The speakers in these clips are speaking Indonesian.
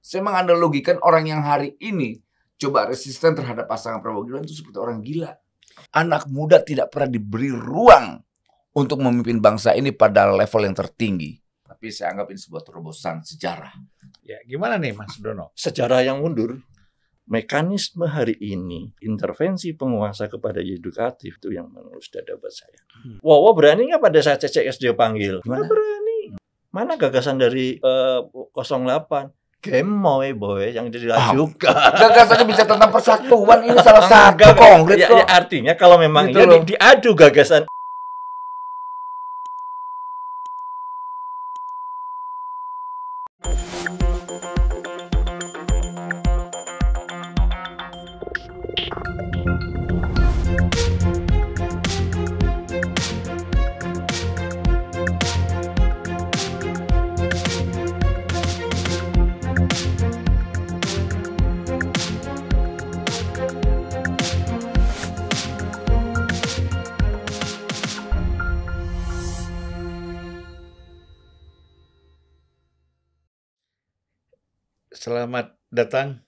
Saya menganalogikan orang yang hari ini coba resisten terhadap pasangan Prabowo Gibran itu seperti orang gila. Anak muda tidak pernah diberi ruang untuk memimpin bangsa ini pada level yang tertinggi. Tapi saya anggap ini sebuah terobosan sejarah. Ya, gimana nih Mas Dono? Sejarah yang mundur. Mekanisme hari ini, intervensi penguasa kepada yudikatif itu yang menurut dada buat saya. Wow, berani nggak pada saat CCS dia panggil? Nggak berani. Mana gagasan dari 08? Gemoy boy yang diajukan. Gagasannya bisa tentang persatuan, ini salah satu konkret kok. Ya, artinya kalau memang gitu ya diadu gagasan. Selamat datang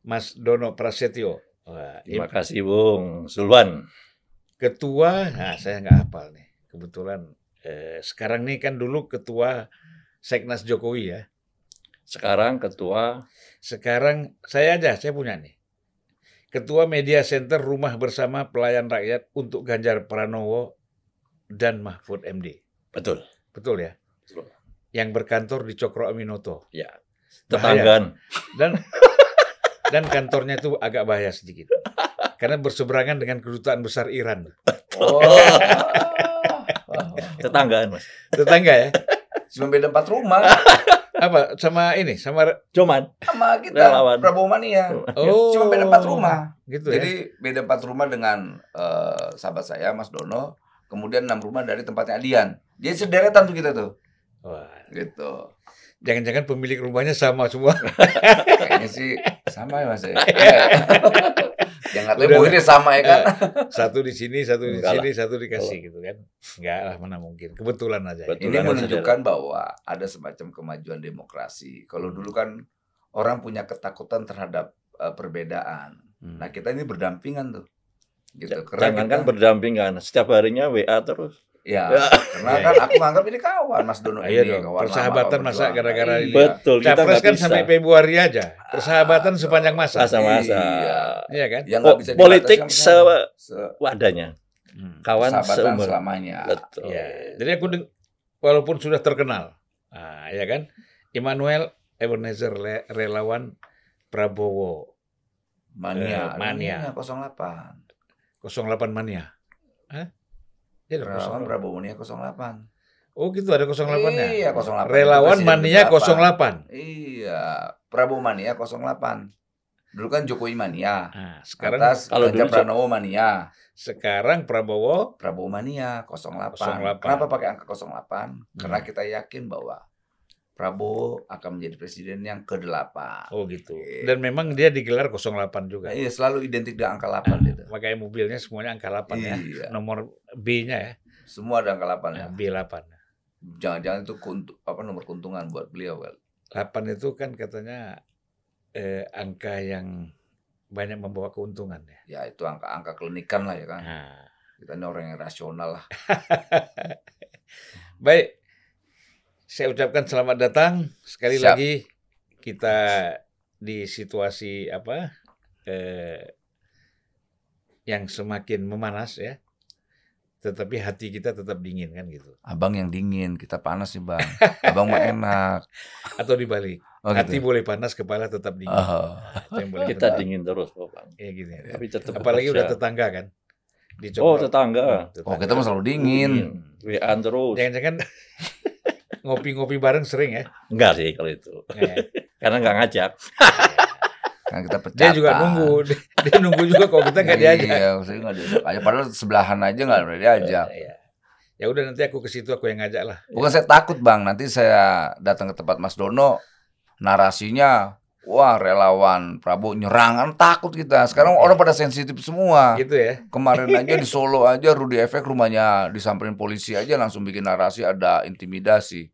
Mas Dono Prasetyo. Terima kasih Bung Sulwan. Ketua, nah saya nggak hafal nih. Kebetulan sekarang nih kan dulu ketua Seknas Jokowi ya. Sekarang ketua. Sekarang saya punya nih. Ketua Media Center Rumah Bersama Pelayan Rakyat untuk Ganjar Pranowo dan Mahfud MD. Betul. Betul ya? Betul. Yang berkantor di Cokro Aminoto. Ya. Tetanggaan. Dan kantornya itu agak bahaya sedikit. Karena berseberangan dengan kedutaan besar Iran. Oh. Tetanggaan, Mas. Tetangga ya? Cuma beda 4 rumah. Apa? Sama ini? Sama kita, relawan. Prabowo Mania. Oh. Cuma beda 4 rumah. Gitu Jadi beda 4 rumah dengan sahabat saya, Mas Dono. Kemudian 6 rumah dari tempatnya Adian. Jadi sederetan tuh kita tuh. Wah. Gitu. Jangan-jangan pemilik rumahnya sama semua. Kayaknya sih sama ya Mas ya. Yang katanya Bu ini sama ya kan. Satu di sini, satu di Enggak sini, lah. satu dikasih gitu kan. Enggak lah, mana mungkin. Kebetulan aja. Betul. Ini menunjukkan bahwa ada semacam kemajuan demokrasi. Kalau dulu kan orang punya ketakutan terhadap perbedaan. Nah kita ini berdampingan tuh. Gitu. Jangankan berdampingan, setiap harinya WA terus. Ya, karena kan aku nganggap ini kawan Mas Dono ini. Iya dong, Kawan persahabatan lama, masa berjuang. gara-gara Iya. ini. Betul, kita Capres nggak kan bisa. sampai Februari aja. Persahabatan sepanjang masa. Masa-masa. Iya. Iya kan? Yang nggak bisa Politik dibatasi kan wadahnya. Kawan persahabatan seumur. selamanya. Betul. Ya. Jadi aku walaupun sudah terkenal, ya kan, Immanuel Ebenezer relawan Prabowo Mania. Mania. 08. 08 Mania. Hah? Iya dong, Relawan 08. Prabowo Mania 08. Oh gitu ada 08-nya. Iya, 08. Relawan Presiden Mania ke-8. 08. Iya, Prabowo Mania 08. Dulu kan Jokowi Mania. Nah, sekarang Atas kalau Ganjar dulu Pranowo Mania. sekarang Prabowo Mania 08. 08. Kenapa pakai angka 08? Karena kita yakin bahwa Prabowo akan menjadi presiden yang ke-8. oh gitu. Iya. Dan memang dia digelar 08 juga. Nah, iya, selalu identik dengan angka 8 gitu. Makanya mobilnya semuanya angka 8 ya. Iya. Nomor B-nya ya. Semua ada angka 8 ya. B8. Jangan-jangan itu nomor keuntungan buat beliau kan. 8 itu kan katanya angka yang banyak membawa keuntungan ya. Ya itu angka klinikan lah ya kan. Nah. Kita ini orang yang rasional lah. Baik. Saya ucapkan selamat datang sekali Siap. lagi kita di situasi yang semakin memanas ya. Tetapi hati kita tetap dingin kan gitu. Abang yang dingin, kita panas nih bang. Abang mah enak. Atau dibalik. Oh, Hati gitu. boleh panas, kepala tetap dingin. Oh. Itu yang boleh Kita tetap. dingin terus, Bang. Ya gini. Tapi tetap Apalagi bekerja. udah tetangga kan. Di Oh, Cokro. tetangga. Oh kita mah selalu dingin. WA terus. Jangan-jangan ngopi-ngopi bareng sering ya. Enggak sih kalau itu. Ya. Karena enggak ngajak. Kan kita pecah. Dia juga nunggu. Dia nunggu juga kalau kita nggak diajak. Iya, saya nggak diajak. Aja padahal sebelahan aja nggak boleh diajak. Ya. Ya udah nanti aku ke situ, aku yang ngajak lah. Bukan saya takut bang, nanti saya datang ke tempat Mas Dono, narasinya, wah relawan Prabowo nyerangan, takut kita. Sekarang orang pada sensitif semua. Gitu ya. Kemarin aja di Solo aja Rudi Efek rumahnya disamperin polisi aja langsung bikin narasi ada intimidasi.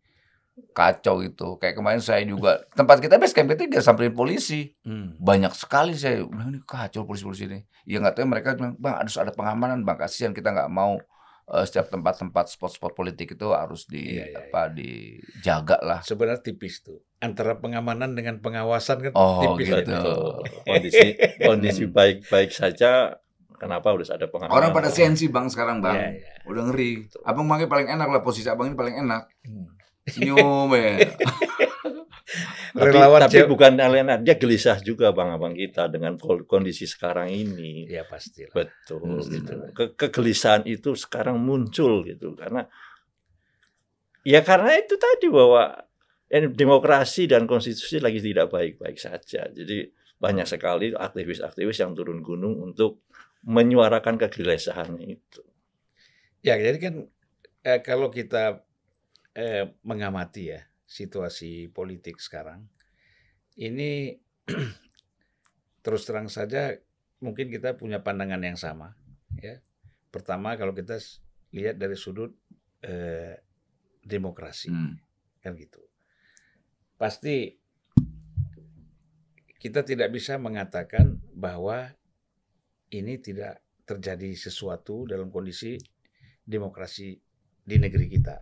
kacau itu. Kayak kemarin saya juga tempat kita base camp itu disamperin polisi. Banyak sekali saya bilang ini kacau polisi-polisi ini. Ya nggak tahu mereka bilang, Bang harus ada pengamanan Bang, kasihan kita nggak mau setiap tempat-tempat spot-spot politik itu harus dijaga lah. Sebenarnya tipis tuh antara pengamanan dengan pengawasan kan tipis gitu. Kondisi baik-baik saja. Kenapa harus ada pengamanan? Orang pada sensi Bang sekarang Bang. Udah ngeri. Abang makanya paling enak lah, posisi abang ini paling enak. Senyum ya. Tapi bukan enak, dia gelisah juga abang kita dengan kondisi sekarang ini. Ya pasti. Betul. Gitu. Kegelisahan itu sekarang muncul gitu karena itu tadi bahwa demokrasi dan konstitusi lagi tidak baik-baik saja. Jadi banyak sekali aktivis-aktivis yang turun gunung untuk menyuarakan kegelisahannya itu. Ya, jadi kan kalau kita mengamati ya situasi politik sekarang, ini terus terang saja mungkin kita punya pandangan yang sama. Ya, pertama kalau kita lihat dari sudut demokrasi, kan gitu. Pasti kita tidak bisa mengatakan bahwa ini tidak terjadi sesuatu dalam kondisi demokrasi di negeri kita,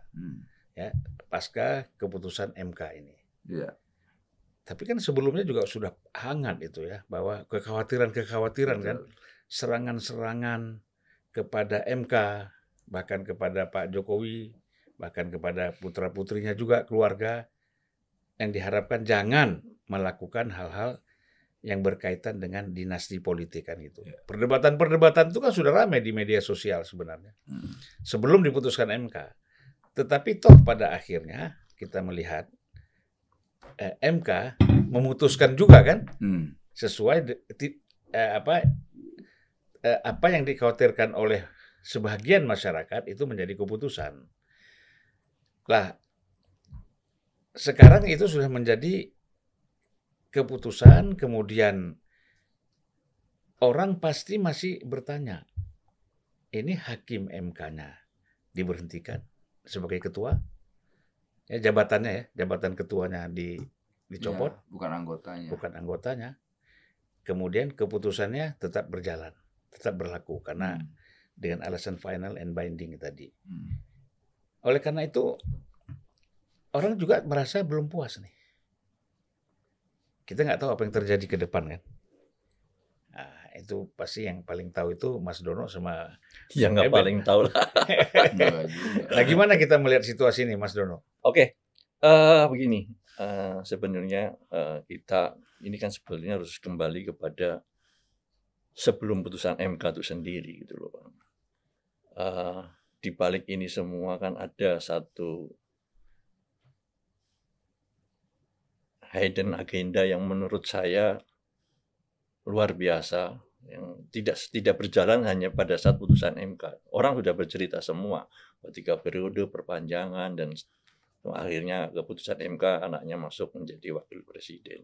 ya pasca keputusan MK ini. Tapi kan sebelumnya juga sudah hangat itu ya, bahwa kekhawatiran kan, serangan-serangan kepada MK, bahkan kepada Pak Jokowi, bahkan kepada putra-putrinya juga, keluarga, yang diharapkan jangan melakukan hal-hal yang berkaitan dengan dinasti politik kan gitu. Perdebatan-perdebatan itu kan sudah ramai di media sosial sebenarnya. Sebelum diputuskan MK. Tetapi toh pada akhirnya kita melihat MK memutuskan juga kan sesuai apa yang dikhawatirkan oleh sebagian masyarakat itu menjadi keputusan. Lah sekarang itu sudah menjadi keputusan, kemudian orang pasti masih bertanya, ini hakim MK-nya diberhentikan sebagai ketua, ya jabatannya jabatan ketuanya dicopot, bukan anggotanya, kemudian keputusannya tetap berjalan, tetap berlaku karena dengan alasan final and binding tadi. Oleh karena itu orang juga merasa belum puas nih. Kita nggak tahu apa yang terjadi ke depan kan. Nah, itu pasti yang paling tahu itu Mas Dono sama yang nggak paling tahu lah. Nah, gimana kita melihat situasi ini, Mas Dono? Oke, begini. Sebenarnya kita ini kan sebenarnya harus kembali kepada sebelum putusan MK itu sendiri gitu loh, Bang. Di balik ini semua kan ada satu hidden agenda yang menurut saya luar biasa, yang tidak berjalan hanya pada saat putusan MK. Orang sudah bercerita semua, 3 periode perpanjangan dan akhirnya keputusan MK anaknya masuk menjadi wakil presiden.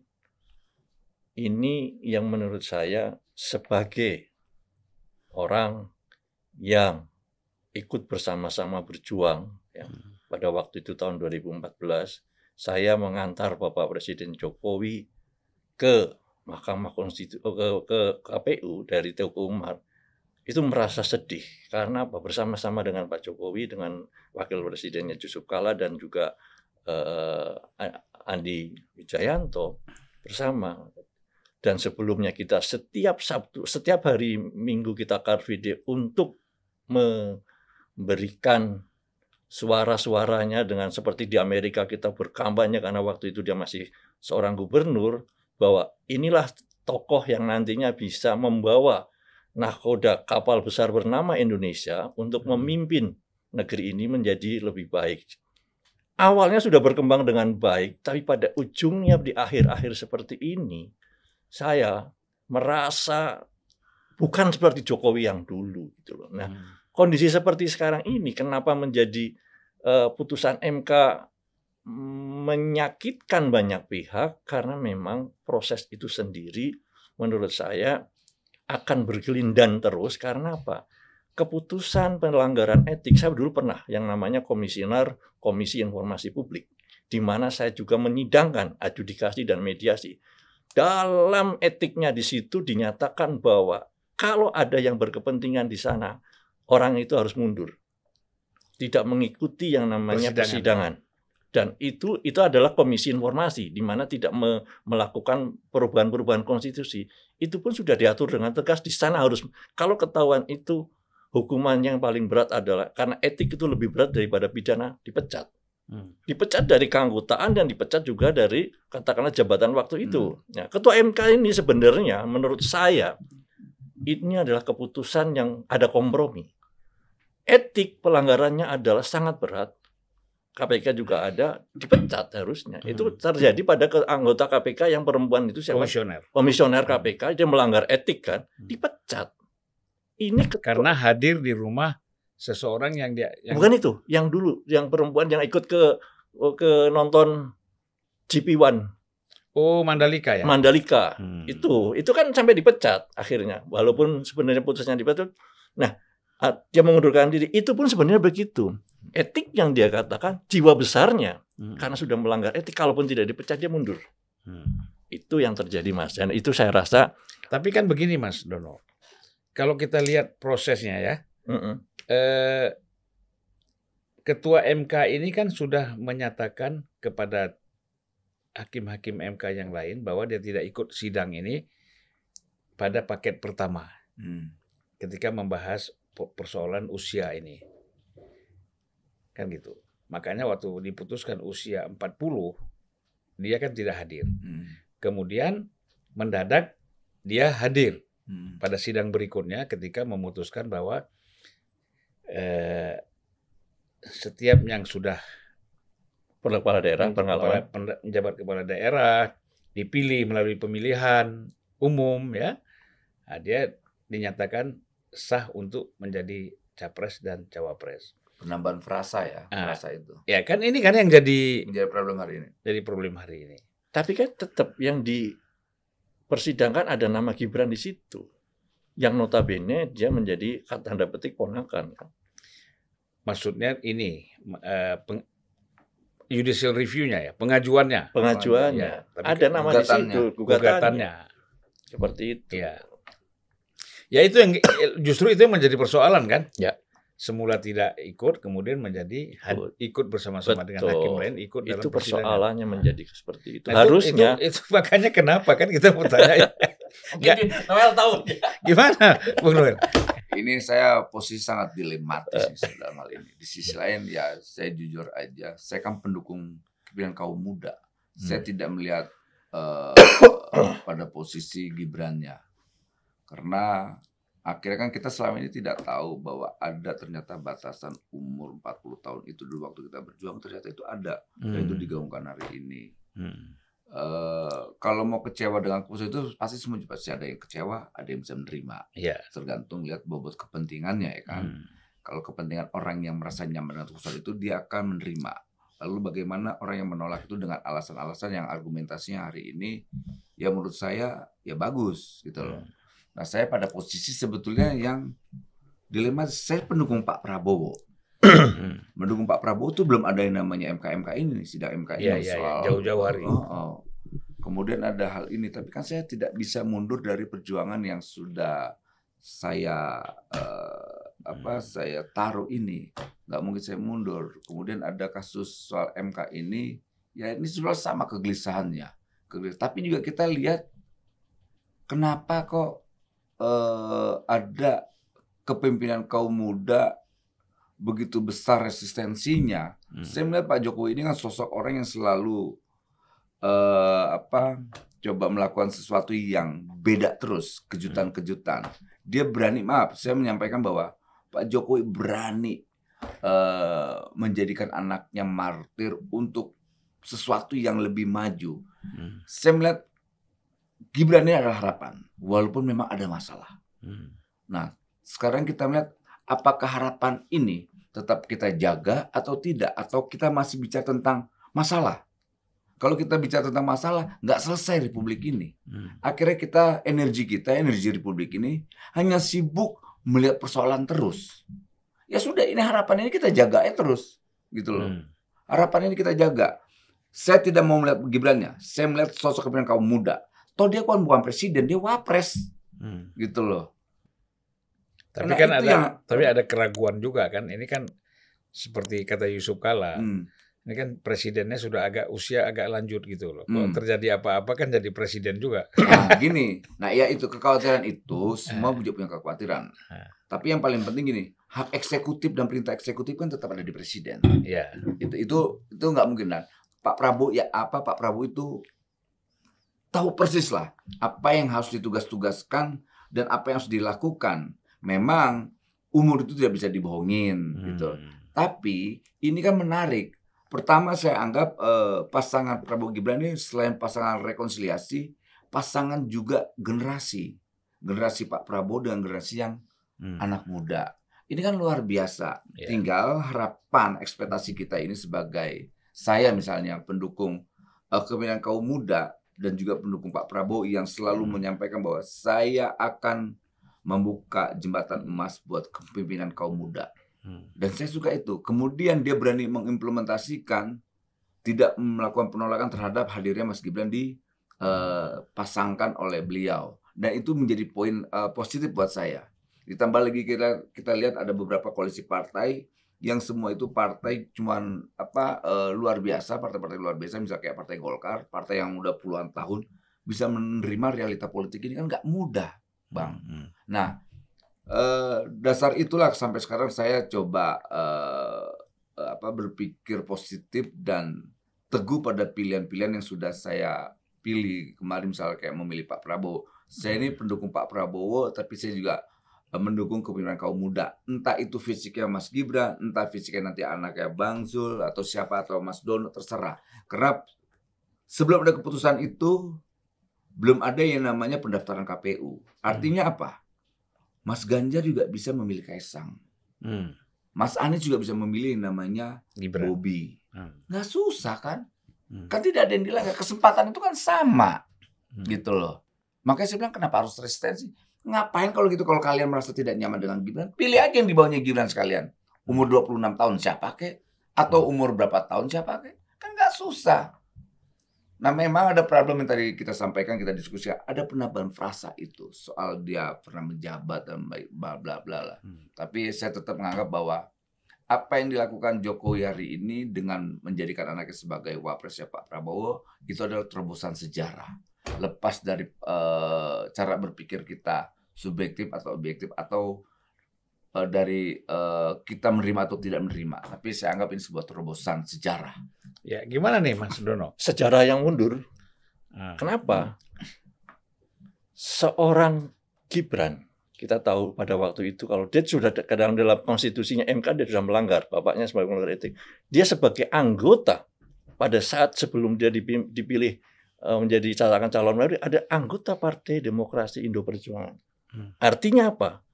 Ini yang menurut saya sebagai orang yang ikut bersama-sama berjuang ya, pada waktu itu tahun 2014 saya mengantar Bapak Presiden Jokowi ke Mahkamah Konstitusi, ke KPU dari Teguh Umar, itu merasa sedih karena bersama-sama dengan Pak Jokowi, dengan Wakil Presidennya Yusuf Kala dan juga Andi Wijayanto bersama. Dan sebelumnya kita setiap Sabtu, setiap hari Minggu kita Car Free Day untuk memberikan suara-suaranya dengan seperti di Amerika kita berkampanye karena waktu itu dia masih seorang gubernur, bahwa inilah tokoh yang nantinya bisa membawa nahkoda kapal besar bernama Indonesia untuk memimpin negeri ini menjadi lebih baik. Awalnya sudah berkembang dengan baik, tapi pada ujungnya di akhir-akhir seperti ini, saya merasa bukan seperti Jokowi yang dulu gitu loh. Nah, kondisi seperti sekarang ini kenapa menjadi putusan MK menyakitkan banyak pihak, karena memang proses itu sendiri menurut saya akan bergelindan terus. Karena apa? Keputusan pelanggaran etik, saya dulu pernah yang namanya komisioner Komisi Informasi Publik. di mana saya juga menyidangkan adjudikasi dan mediasi. Dalam etiknya di situ dinyatakan bahwa kalau ada yang berkepentingan di sana, orang itu harus mundur. Tidak mengikuti yang namanya persidangan. Dan itu adalah komisi informasi, di mana tidak melakukan perubahan-perubahan konstitusi. Itu pun sudah diatur dengan tegas, di sana harus, kalau ketahuan itu, hukuman yang paling berat adalah, karena etik itu lebih berat daripada pidana, dipecat. Dipecat dari keanggotaan dan dipecat juga dari katakanlah jabatan waktu itu. Nah, Ketua MK ini sebenarnya menurut saya ini adalah keputusan yang ada kompromi. Etik pelanggarannya adalah sangat berat. KPK juga ada, dipecat harusnya. Itu terjadi pada anggota KPK yang perempuan itu siapa? Komisioner KPK, dia melanggar etik kan, dipecat. Ini karena hadir di rumah seseorang yang bukan itu, yang dulu, yang perempuan yang ikut ke nonton GP1. Oh, Mandalika ya. Mandalika. Itu kan sampai dipecat akhirnya. Walaupun sebenarnya putusnya dipecat. Nah, dia mengundurkan diri. Itu pun sebenarnya begitu. Etik yang dia katakan jiwa besarnya karena sudah melanggar etik, kalaupun tidak dipecat dia mundur. Itu yang terjadi, Mas. Dan itu saya rasa. Tapi kan begini, Mas Dono. Kalau kita lihat prosesnya ya. Ketua MK ini kan sudah menyatakan kepada hakim-hakim MK yang lain bahwa dia tidak ikut sidang ini pada paket pertama ketika membahas persoalan usia ini. Kan gitu. Makanya waktu diputuskan usia 40, dia kan tidak hadir. Kemudian mendadak dia hadir pada sidang berikutnya ketika memutuskan bahwa setiap yang sudah kepala daerah, penjabat kepala daerah dipilih melalui pemilihan umum ya, dia dinyatakan sah untuk menjadi capres dan cawapres. Penambahan frasa ya, frasa itu. Ya kan ini kan yang jadi problem hari ini. Jadi problem hari ini. Tapi kan tetap yang dipersidangkan ada nama Gibran di situ. Yang notabene dia menjadi tanda petik ponakan. Maksudnya ini judicial review-nya ya, pengajuannya. Ya, ada nama di situ, gugatannya. Seperti itu. Ya. Ya itu yang justru itu yang menjadi persoalan kan? Ya. Semula tidak ikut, kemudian menjadi ikut bersama-sama dengan hakim lain, ikut dalam itu persoalannya menjadi seperti itu. Nah, harusnya itu makanya kenapa kan kita bertanya. Noel tahu. Gimana, Bung Noel? Ini saya posisi sangat dilematis dalam hal ini. Di sisi lain ya saya jujur aja, saya kan pendukung kepemimpinan kaum muda. Saya tidak melihat pada posisi Gibrannya. Karena akhirnya kan kita selama ini tidak tahu bahwa ada ternyata batasan umur 40 tahun itu dulu waktu kita berjuang, ternyata itu ada. Dan itu digaungkan hari ini. Kalau mau kecewa dengan keputusan itu pasti semua pasti ada yang kecewa, ada yang bisa menerima. Tergantung lihat bobot kepentingannya ya kan. Kalau kepentingan orang yang merasa nyaman dengan keputusan itu dia akan menerima. Lalu bagaimana orang yang menolak itu dengan alasan-alasan yang argumentasinya hari ini ya menurut saya ya bagus gitu loh. Nah saya pada posisi sebetulnya yang dilema, saya pendukung Pak Prabowo. Mendukung Pak Prabowo itu belum ada yang namanya MK ini, sidang MK ini soal jauh-jauh hari. Kemudian ada hal ini, tapi kan saya tidak bisa mundur dari perjuangan yang sudah saya saya taruh ini, nggak mungkin saya mundur. Kemudian ada kasus soal MK ini, ya ini sudah sama kegelisahannya. Tapi juga kita lihat kenapa kok ada kepemimpinan kaum muda begitu besar resistensinya. Saya melihat Pak Jokowi ini kan sosok orang yang selalu coba melakukan sesuatu yang beda terus, kejutan-kejutan. Dia berani, saya menyampaikan bahwa Pak Jokowi berani menjadikan anaknya martir untuk sesuatu yang lebih maju. Saya melihat Gibran ini adalah harapan, walaupun memang ada masalah. Nah, sekarang kita melihat apakah harapan ini tetap kita jaga atau tidak, atau kita masih bicara tentang masalah. Kalau kita bicara tentang masalah, nggak selesai Republik ini. Akhirnya energi Republik ini hanya sibuk melihat persoalan terus. Ya sudah, ini harapan ini kita jaga terus, gitu loh. Harapan ini kita jaga. Saya tidak mau melihat Gibran-nya, saya melihat sosok kepemimpinan kaum muda. Toh dia kan bukan presiden, dia wapres, gitu loh. Tapi Nah, kan itu tapi ada keraguan juga kan. Ini kan seperti kata Yusuf Kala. Ini kan presidennya sudah usia agak lanjut gitu loh. Kalau terjadi apa-apa kan jadi presiden juga. Nah, gini. Nah, ya itu kekhawatiran itu semua juga punya kekhawatiran. Tapi yang paling penting gini, hak eksekutif dan perintah eksekutif kan tetap ada di presiden. Iya. Itu nggak mungkin. Nah, Pak Prabowo itu tahu persis lah apa yang harus ditugas-tugaskan dan apa yang harus dilakukan. Memang umur itu tidak bisa dibohongin gitu. Tapi ini kan menarik. Pertama saya anggap pasangan Prabowo Gibran ini selain pasangan rekonsiliasi, pasangan juga generasi. Generasi Pak Prabowo dengan generasi yang anak muda. Ini kan luar biasa. Tinggal harapan ekspektasi kita ini sebagai saya misalnya pendukung kepemimpinan kaum muda dan juga pendukung Pak Prabowo yang selalu menyampaikan bahwa saya akan membuka jembatan emas buat kepemimpinan kaum muda. Dan saya suka itu. Kemudian dia berani mengimplementasikan, tidak melakukan penolakan terhadap hadirnya Mas Gibran dipasangkan oleh beliau. Dan itu menjadi poin positif buat saya. Ditambah lagi kita lihat ada beberapa koalisi partai yang semua itu partai cuman luar biasa, partai-partai luar biasa, misalnya kayak Partai Golkar, partai yang udah puluhan tahun bisa menerima realita politik ini kan nggak mudah, Bang. Nah, dasar itulah sampai sekarang saya coba berpikir positif dan teguh pada pilihan-pilihan yang sudah saya pilih kemarin, misalnya kayak memilih Pak Prabowo. Saya ini pendukung Pak Prabowo, tapi saya juga mendukung kepemimpinan kaum muda. Entah itu fisiknya Mas Gibran, entah fisiknya nanti anaknya Bang Zul atau siapa, atau Mas Dono, terserah. Karena sebelum ada keputusan itu belum ada yang namanya pendaftaran KPU. Artinya apa? Mas Ganjar juga bisa memilih Kaisang. Mas Anies juga bisa memilih yang namanya Gibran. Bobi. Nggak susah kan? Kan tidak ada yang dilanggar. Kesempatan itu kan sama. Gitu loh. Makanya saya bilang kenapa harus resistensi? Ngapain kalau gitu, kalau kalian merasa tidak nyaman dengan Gibran, pilih aja yang di bawahnya Gibran sekalian. Umur 26 tahun siapa kek? Atau umur berapa tahun siapa kek? Kan nggak susah. Nah, memang ada problem yang tadi kita sampaikan, kita diskusikan. Ada penambahan frasa itu soal dia pernah menjabat dan bla bla bla lah. Tapi saya tetap menganggap bahwa apa yang dilakukan Jokowi hari ini dengan menjadikan anaknya sebagai wapresnya Pak Prabowo itu adalah terobosan sejarah. Lepas dari cara berpikir kita subjektif atau objektif, atau dari kita menerima atau tidak menerima, tapi saya anggap ini sebuah terobosan sejarah. Ya, gimana nih Mas Dono? Sejarah yang mundur. Kenapa? Seorang Gibran, kita tahu pada waktu itu kalau dia sudah kadang dalam konstitusinya MK dia sudah melanggar, bapaknya sebagai melanggar etik. Dia sebagai anggota pada saat sebelum dia dipilih menjadi calon menteri, ada anggota Partai Demokrasi Indo Perjuangan. Artinya apa?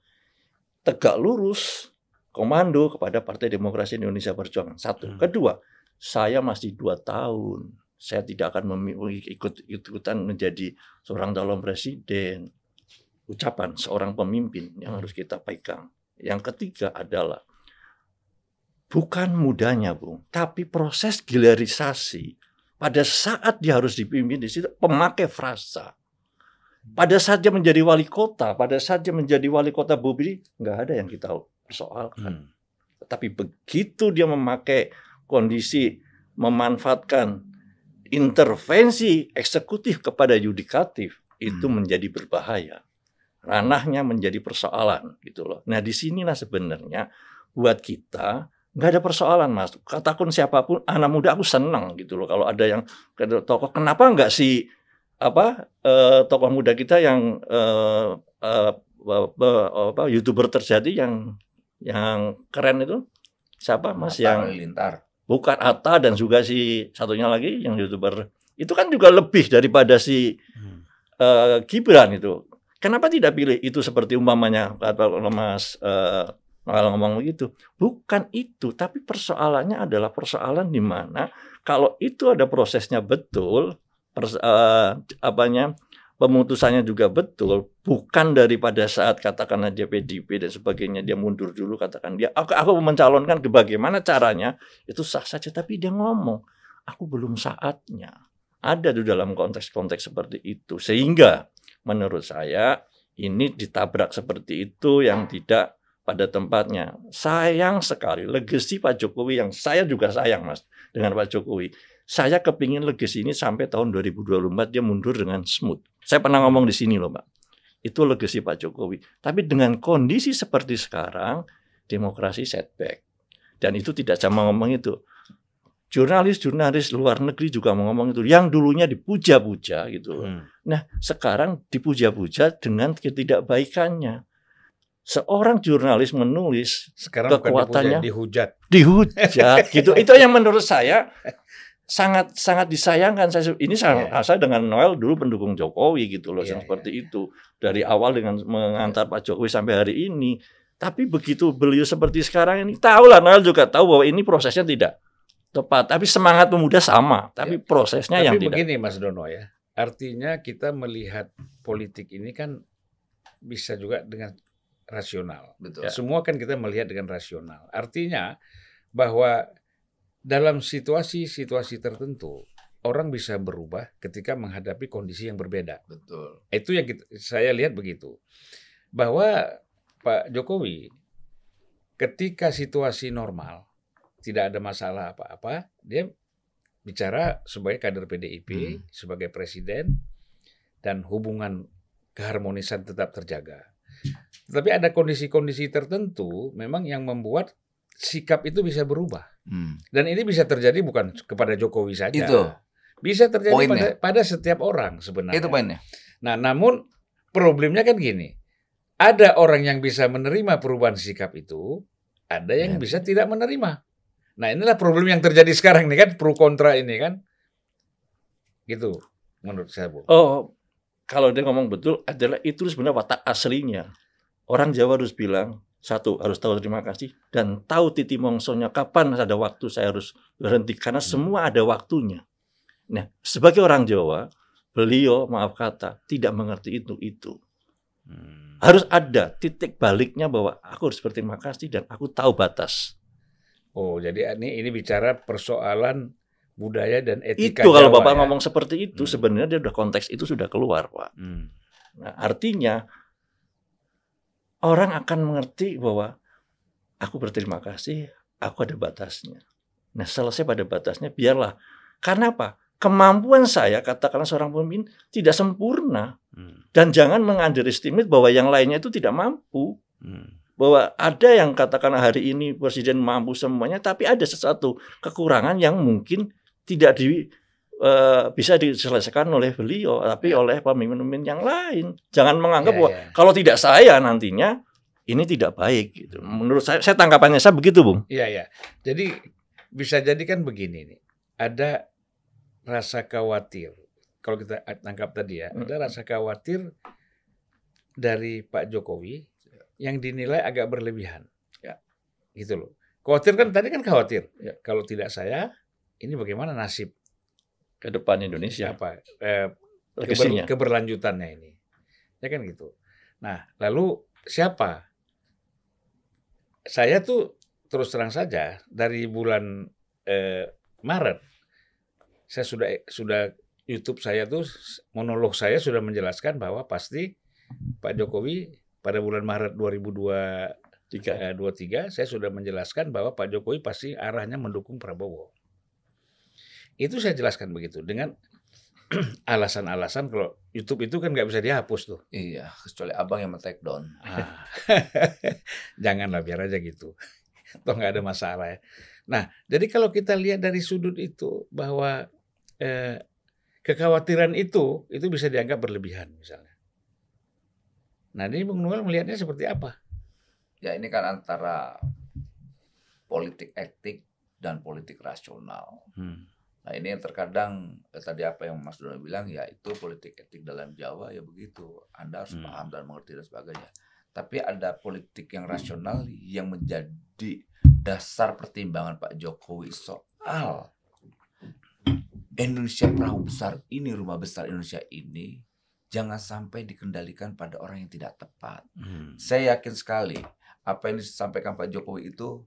Tegak lurus, komando kepada Partai Demokrasi Indonesia Perjuangan. Satu. Kedua, saya masih 2 tahun. Saya tidak akan ikut-ikutan menjadi seorang calon presiden. Ucapan seorang pemimpin yang harus kita pegang. Yang ketiga adalah bukan mudahnya, Bung, tapi proses gilerisasi. Pada saat dia harus dipimpin di situ, pemakai frasa. Pada saat dia menjadi wali kota, Bobi, nggak ada yang kita persoalkan. Tapi begitu dia memakai kondisi, memanfaatkan intervensi eksekutif kepada yudikatif, itu menjadi berbahaya. Ranahnya menjadi persoalan, gitu loh. Nah, disinilah sebenarnya buat kita nggak ada persoalan, Mas. Katakan siapapun, anak muda aku senang gitu loh. Kalau ada yang tokoh, kenapa nggak si tokoh muda kita yang YouTuber terjadi yang keren itu siapa, Mas? Atta yang Halilintar. Bukan Atta, dan juga si satunya lagi yang YouTuber itu kan juga lebih daripada si Gibran itu. Kenapa tidak pilih itu seperti umpamanya kata Mas kalau ngomong begitu? Bukan itu, tapi persoalannya adalah persoalan di mana kalau itu ada prosesnya betul, pemutusannya juga betul, bukan daripada saat katakanlah dia PDIP dan sebagainya, dia mundur dulu, katakan dia aku mencalonkan, bagaimana caranya, itu sah saja, tapi dia ngomong aku belum saatnya. Ada di dalam konteks-konteks seperti itu. Sehingga menurut saya ini ditabrak seperti itu yang tidak pada tempatnya. Sayang sekali legacy Pak Jokowi yang saya juga sayang Mas dengan Pak Jokowi. Saya kepingin legacy ini sampai tahun 2024 dia mundur dengan smooth. Saya pernah ngomong di sini loh Pak. Itu legacy Pak Jokowi. Tapi dengan kondisi seperti sekarang, demokrasi setback. Dan itu tidak sama ngomong itu. Jurnalis-jurnalis luar negeri juga mau ngomong itu. Yang dulunya dipuja-puja gitu. Nah, sekarang dipuja-puja dengan ketidakbaikannya. Seorang jurnalis menulis sekarang kekuatannya dihujat gitu. Itu yang menurut saya sangat disayangkan. Ini saya dengan Noel dulu pendukung Jokowi gitu loh, seperti itu dari awal dengan mengantar Pak Jokowi sampai hari ini. Tapi begitu beliau seperti sekarang ini, tahulah Noel juga tahu bahwa ini prosesnya tidak tepat. Tapi semangat pemuda sama, tapi prosesnya yang tidak. Tapi begini Mas Dono ya, artinya kita melihat politik ini kan bisa juga dengan rasional. Betul. Semua kan kita melihat dengan rasional. Artinya bahwa dalam situasi-situasi tertentu orang bisa berubah ketika menghadapi kondisi yang berbeda. Betul. Itu yang saya lihat begitu. Bahwa Pak Jokowi ketika situasi normal, tidak ada masalah apa-apa, dia bicara sebagai kader PDIP, sebagai presiden, dan hubungan keharmonisan tetap terjaga. Tapi ada kondisi-kondisi tertentu memang yang membuat sikap itu bisa berubah. Dan ini bisa terjadi bukan kepada Jokowi saja. Itu. Bisa terjadi pada setiap orang sebenarnya. Itu poinnya. Nah, namun problemnya kan gini. Ada orang yang bisa menerima perubahan sikap itu, ada yang bisa tidak menerima. Nah, inilah problem yang terjadi sekarang nih kan, pro kontra ini kan. Gitu menurut saya, Bu. Oh, kalau dia ngomong betul adalah itu sebenarnya watak aslinya. Orang Jawa harus bilang, satu, harus tahu terima kasih, dan tahu titi mongsonya, kapan ada waktu saya harus berhenti, karena semua ada waktunya. Nah, sebagai orang Jawa, beliau, maaf kata, tidak mengerti itu. Harus ada titik baliknya bahwa aku harus berterima kasih dan aku tahu batas. Oh, jadi ini bicara persoalan budaya dan etika itu kalau Jawa, Bapak ya? ngomong seperti itu, sebenarnya dia udah konteks itu sudah keluar, Pak. Nah, artinya orang akan mengerti bahwa aku berterima kasih, aku ada batasnya. Nah, selesai pada batasnya, biarlah. Karena apa? Kemampuan saya, katakanlah seorang pemimpin, tidak sempurna. Dan jangan meng-underestimate bahwa yang lainnya itu tidak mampu. Bahwa ada yang katakanlah hari ini presiden mampu semuanya, tapi ada sesuatu kekurangan yang mungkin tidak bisa diselesaikan oleh beliau, tapi oleh pemimpin-pemimpin yang lain. Jangan menganggap bahwa kalau tidak saya nantinya ini tidak baik. Gitu. Menurut saya tanggapannya saya begitu, Bung. Iya. Jadi bisa jadi kan begini nih, ada rasa khawatir. Kalau kita tangkap tadi ya, ada rasa khawatir dari Pak Jokowi yang dinilai agak berlebihan. Gitu loh. Khawatir kan tadi kan khawatir. Kalau tidak saya, ini bagaimana nasib ke depan Indonesia, apa keberlanjutannya ini, ya kan gitu. Nah, lalu siapa? Saya tuh terus terang saja dari bulan Maret, saya sudah YouTube saya tuh monolog saya sudah menjelaskan bahwa pasti Pak Jokowi pada bulan Maret 2023 saya sudah menjelaskan bahwa Pak Jokowi pasti arahnya mendukung Prabowo. Itu saya jelaskan begitu dengan alasan-alasan kalau YouTube itu kan nggak bisa dihapus tuh. Iya, kecuali abang yang men-take down. Janganlah, biar aja gitu. Toh nggak ada masalah ya. Nah, jadi kalau kita lihat dari sudut itu bahwa kekhawatiran itu bisa dianggap berlebihan misalnya. Nah, ini Bung Noel melihatnya seperti apa? Ya ini kan antara politik etik dan politik rasional. Nah ini yang terkadang tadi apa yang Mas Dono bilang ya itu politik etik dalam Jawa ya begitu. Anda harus paham dan mengerti dan sebagainya. Tapi ada politik yang rasional yang menjadi dasar pertimbangan Pak Jokowi soal Indonesia perahu besar ini, rumah besar Indonesia ini jangan sampai dikendalikan pada orang yang tidak tepat. Saya yakin sekali apa yang disampaikan Pak Jokowi itu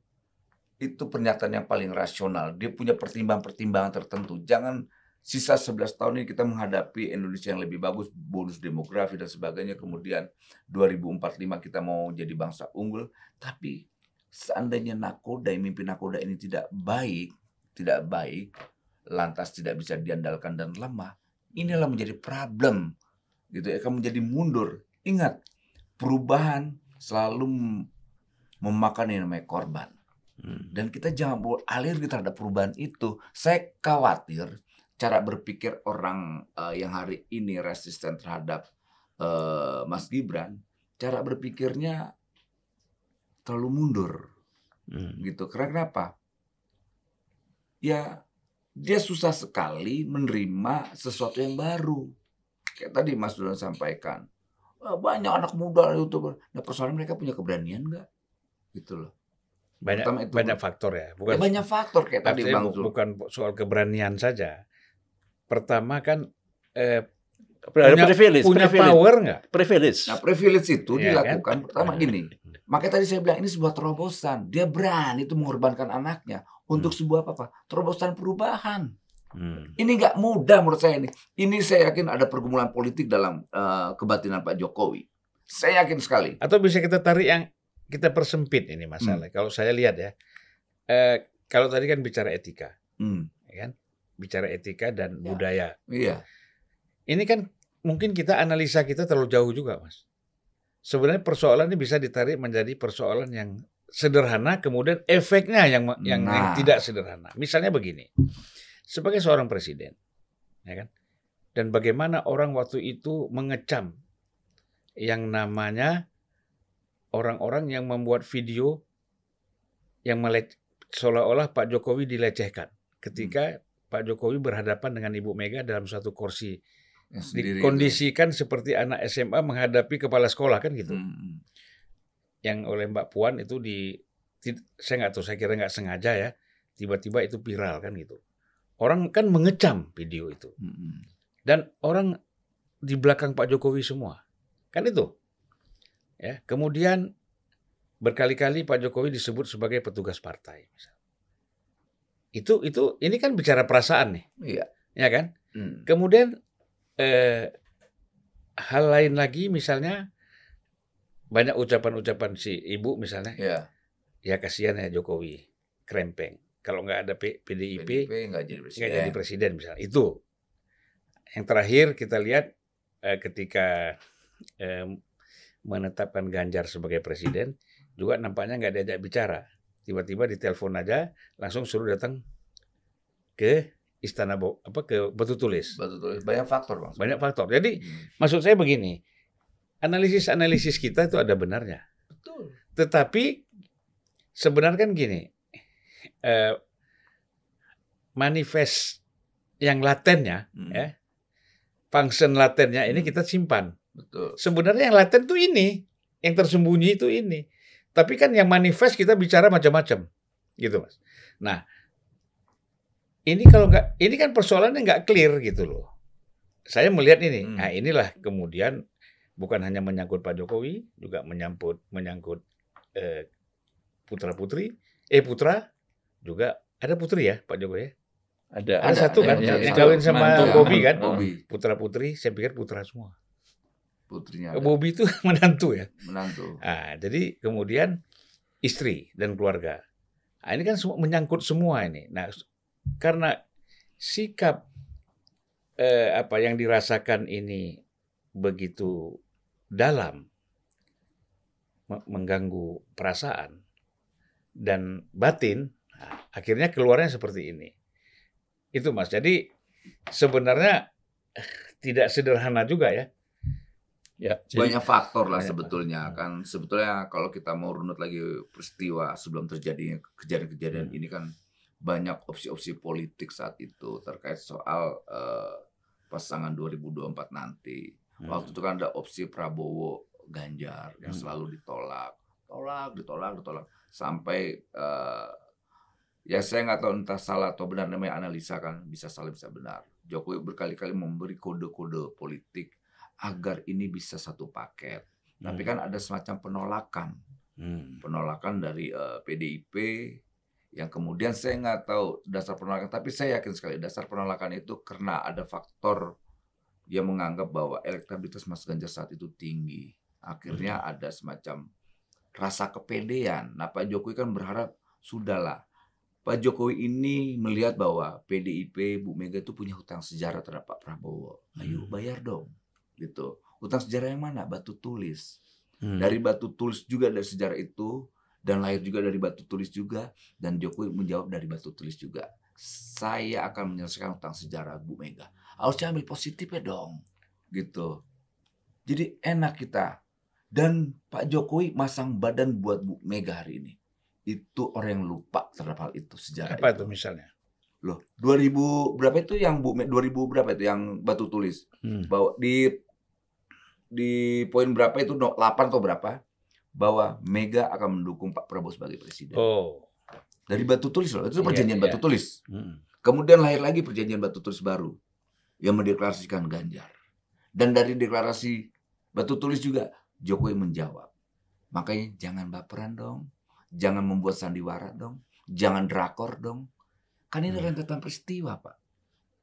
itu pernyataan yang paling rasional. Dia punya pertimbangan-pertimbangan tertentu. Jangan sisa 11 tahun ini kita menghadapi Indonesia yang lebih bagus, bonus demografi dan sebagainya. Kemudian 2045 kita mau jadi bangsa unggul. Tapi seandainya nakoda, yang mimpin nakoda ini tidak baik, lantas tidak bisa diandalkan dan lemah, inilah menjadi problem. Gitu ya, akan menjadi mundur. Ingat, perubahan selalu memakan yang namanya korban. Dan kita jangan alergi terhadap perubahan itu. Saya khawatir cara berpikir orang yang hari ini resisten terhadap Mas Gibran, cara berpikirnya terlalu mundur. Gitu. Karena kenapa? Ya, dia susah sekali menerima sesuatu yang baru. Kayak tadi Mas Donald sampaikan, banyak anak muda YouTuber. Nah, persoalan mereka punya keberanian nggak? Gitu loh. Banyak faktor ya. Bukan banyak faktor kayak tadi Bang Zul. Bukan soal keberanian saja. Pertama kan punya power nggak? Privilege. Nah, privilege itu ya, dilakukan kan? pertama gini. Makanya tadi saya bilang ini sebuah terobosan. Dia berani itu mengorbankan anaknya untuk sebuah apa? Terobosan perubahan. Ini nggak mudah menurut saya ini. Ini saya yakin ada pergumulan politik dalam kebatinan Pak Jokowi. Saya yakin sekali. Atau bisa kita tarik yang kita persempit ini masalah. Kalau saya lihat ya, kalau tadi kan bicara etika, ya kan? Bicara etika dan budaya. Iya. Ini kan mungkin kita analisa kita terlalu jauh juga, Mas. Sebenarnya persoalan ini bisa ditarik menjadi persoalan yang sederhana, kemudian efeknya yang tidak sederhana. Misalnya begini, sebagai seorang presiden, ya kan, dan bagaimana orang waktu itu mengecam yang namanya orang-orang yang membuat video yang seolah-olah Pak Jokowi dilecehkan ketika Pak Jokowi berhadapan dengan Ibu Mega dalam suatu kursi, dikondisikan seperti anak SMA menghadapi kepala sekolah kan gitu. Yang oleh Mbak Puan itu saya nggak tahu, saya kira nggak sengaja ya, tiba-tiba itu viral kan gitu. Orang kan mengecam video itu, dan orang di belakang Pak Jokowi semua, kan itu. Ya, kemudian berkali-kali Pak Jokowi disebut sebagai petugas partai. Ini kan bicara perasaan nih, ya kan? Kemudian hal lain lagi misalnya banyak ucapan-ucapan si ibu misalnya, ya kasihan ya Jokowi, krempeng. Kalau nggak ada PDIP nggak jadi presiden misalnya. Itu yang terakhir kita lihat ketika menetapkan Ganjar sebagai presiden juga nampaknya nggak diajak bicara, tiba-tiba ditelepon aja langsung suruh datang ke istana ke Batu Tulis. Banyak faktor, Bang. Banyak faktor. Jadi maksud saya begini, analisis kita itu ada benarnya. Betul. Tetapi sebenarnya kan gini, manifest yang latennya, ya, function latennya ini kita simpan. Betul. Sebenarnya yang laten tuh ini, yang tersembunyi itu ini. Tapi kan yang manifest kita bicara macam-macam, gitu Mas. Nah, ini ini kan persoalannya nggak clear gitu loh. Saya melihat ini, nah inilah kemudian bukan hanya menyangkut Pak Jokowi, juga menyangkut putra juga ada putri ya Pak Jokowi. Ada satu kan yang kawin sama Bobi kan, putra putri, saya pikir putra semua. Putrinya Bobi itu menantu ya. Menantu. Nah, jadi kemudian istri dan keluarga. Nah, ini kan menyangkut semua ini. Nah, karena sikap yang dirasakan ini begitu dalam, mengganggu perasaan dan batin, nah, akhirnya keluarnya seperti ini. Itu Mas. Jadi sebenarnya tidak sederhana juga ya. Ya, banyak faktor lah sebetulnya kan. Sebetulnya kalau kita mau runut lagi peristiwa sebelum terjadinya kejadian-kejadian ini kan banyak opsi-opsi politik saat itu terkait soal pasangan 2024 nanti. Waktu itu kan ada opsi Prabowo Ganjar yang selalu ditolak sampai ya saya nggak tahu entah salah atau benar, namanya analisa kan, bisa salah bisa benar. Jokowi berkali-kali memberi kode-kode politik agar ini bisa satu paket. Tapi kan ada semacam penolakan dari PDIP Yang kemudian saya nggak tahu dasar penolakan, tapi saya yakin sekali dasar penolakan itu karena ada faktor yang menganggap bahwa elektabilitas Mas Ganjar saat itu tinggi. Akhirnya ada semacam rasa kepedean. Nah, Pak Jokowi kan berharap sudahlah. Pak Jokowi ini melihat bahwa PDIP, Bu Mega itu punya hutang sejarah terhadap Pak Prabowo. Ayo bayar dong, gitu. Hutang sejarah yang mana? Batu tulis. Dari batu tulis juga dari sejarah itu. Dan lahir juga dari batu tulis juga. Dan Jokowi menjawab dari batu tulis juga. Saya akan menyelesaikan hutang sejarah Bu Mega. Harusnya ambil positifnya dong. Gitu. Jadi enak kita. Dan Pak Jokowi masang badan buat Bu Mega hari ini. Itu orang yang lupa terhadap hal itu, sejarah Apa itu. itu misalnya? Loh, 2000 berapa itu yang 2000 berapa itu yang batu tulis? Bahwa di poin berapa itu 8 atau berapa? Bahwa Mega akan mendukung Pak Prabowo sebagai presiden. Oh. Dari batu tulis loh, itu perjanjian batu tulis. Kemudian lahir lagi perjanjian batu tulis baru yang mendeklarasikan Ganjar. Dan dari deklarasi batu tulis juga Jokowi menjawab. Makanya jangan baperan dong. Jangan membuat sandiwara dong. Jangan drakor dong. Kan ini rentetan peristiwa, Pak.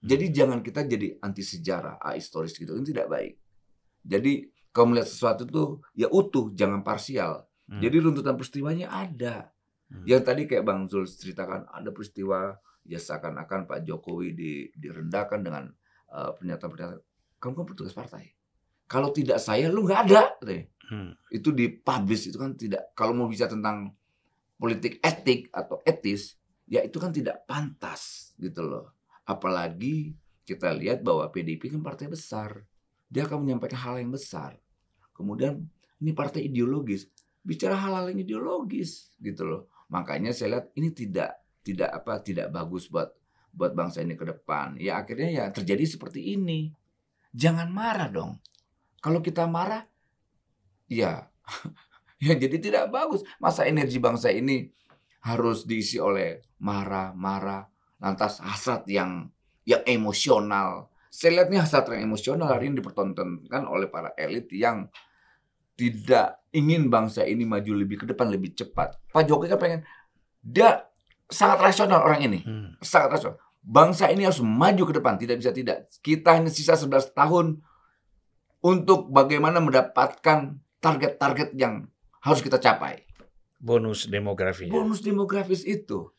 Jadi jangan kita jadi anti sejarah, historis gitu. Ini tidak baik. Jadi kalau melihat sesuatu tuh ya utuh, jangan parsial. Jadi runtutan peristiwanya ada. Yang tadi kayak Bang Zul ceritakan, ada peristiwa ya seakan-akan Pak Jokowi direndahkan dengan pernyataan-pernyataan. Kamu kan petugas partai. Kalau tidak saya, lu nggak ada. Itu dipublish, itu kan tidak. Kalau mau bicara tentang politik etik atau etis, ya itu kan tidak pantas gitu loh. Apalagi kita lihat bahwa PDIP kan partai besar. Dia akan menyampaikan hal yang besar. Kemudian ini partai ideologis, bicara hal-hal yang ideologis gitu loh. Makanya saya lihat ini tidak bagus buat bangsa ini ke depan. Ya akhirnya ya terjadi seperti ini. Jangan marah dong. Kalau kita marah, ya ya jadi tidak bagus. Masa energi bangsa ini harus diisi oleh marah, lantas hasrat yang emosional. Saya lihat nih hasrat yang emosional hari ini dipertontonkan oleh para elit yang tidak ingin bangsa ini maju lebih ke depan, lebih cepat. Pak Jokowi kan pengen, dia sangat rasional orang ini, sangat rasional. Bangsa ini harus maju ke depan, tidak bisa tidak. Kita hanya sisa 11 tahun untuk bagaimana mendapatkan target-target yang harus kita capai. Bonus demografi. Bonus demografis itu.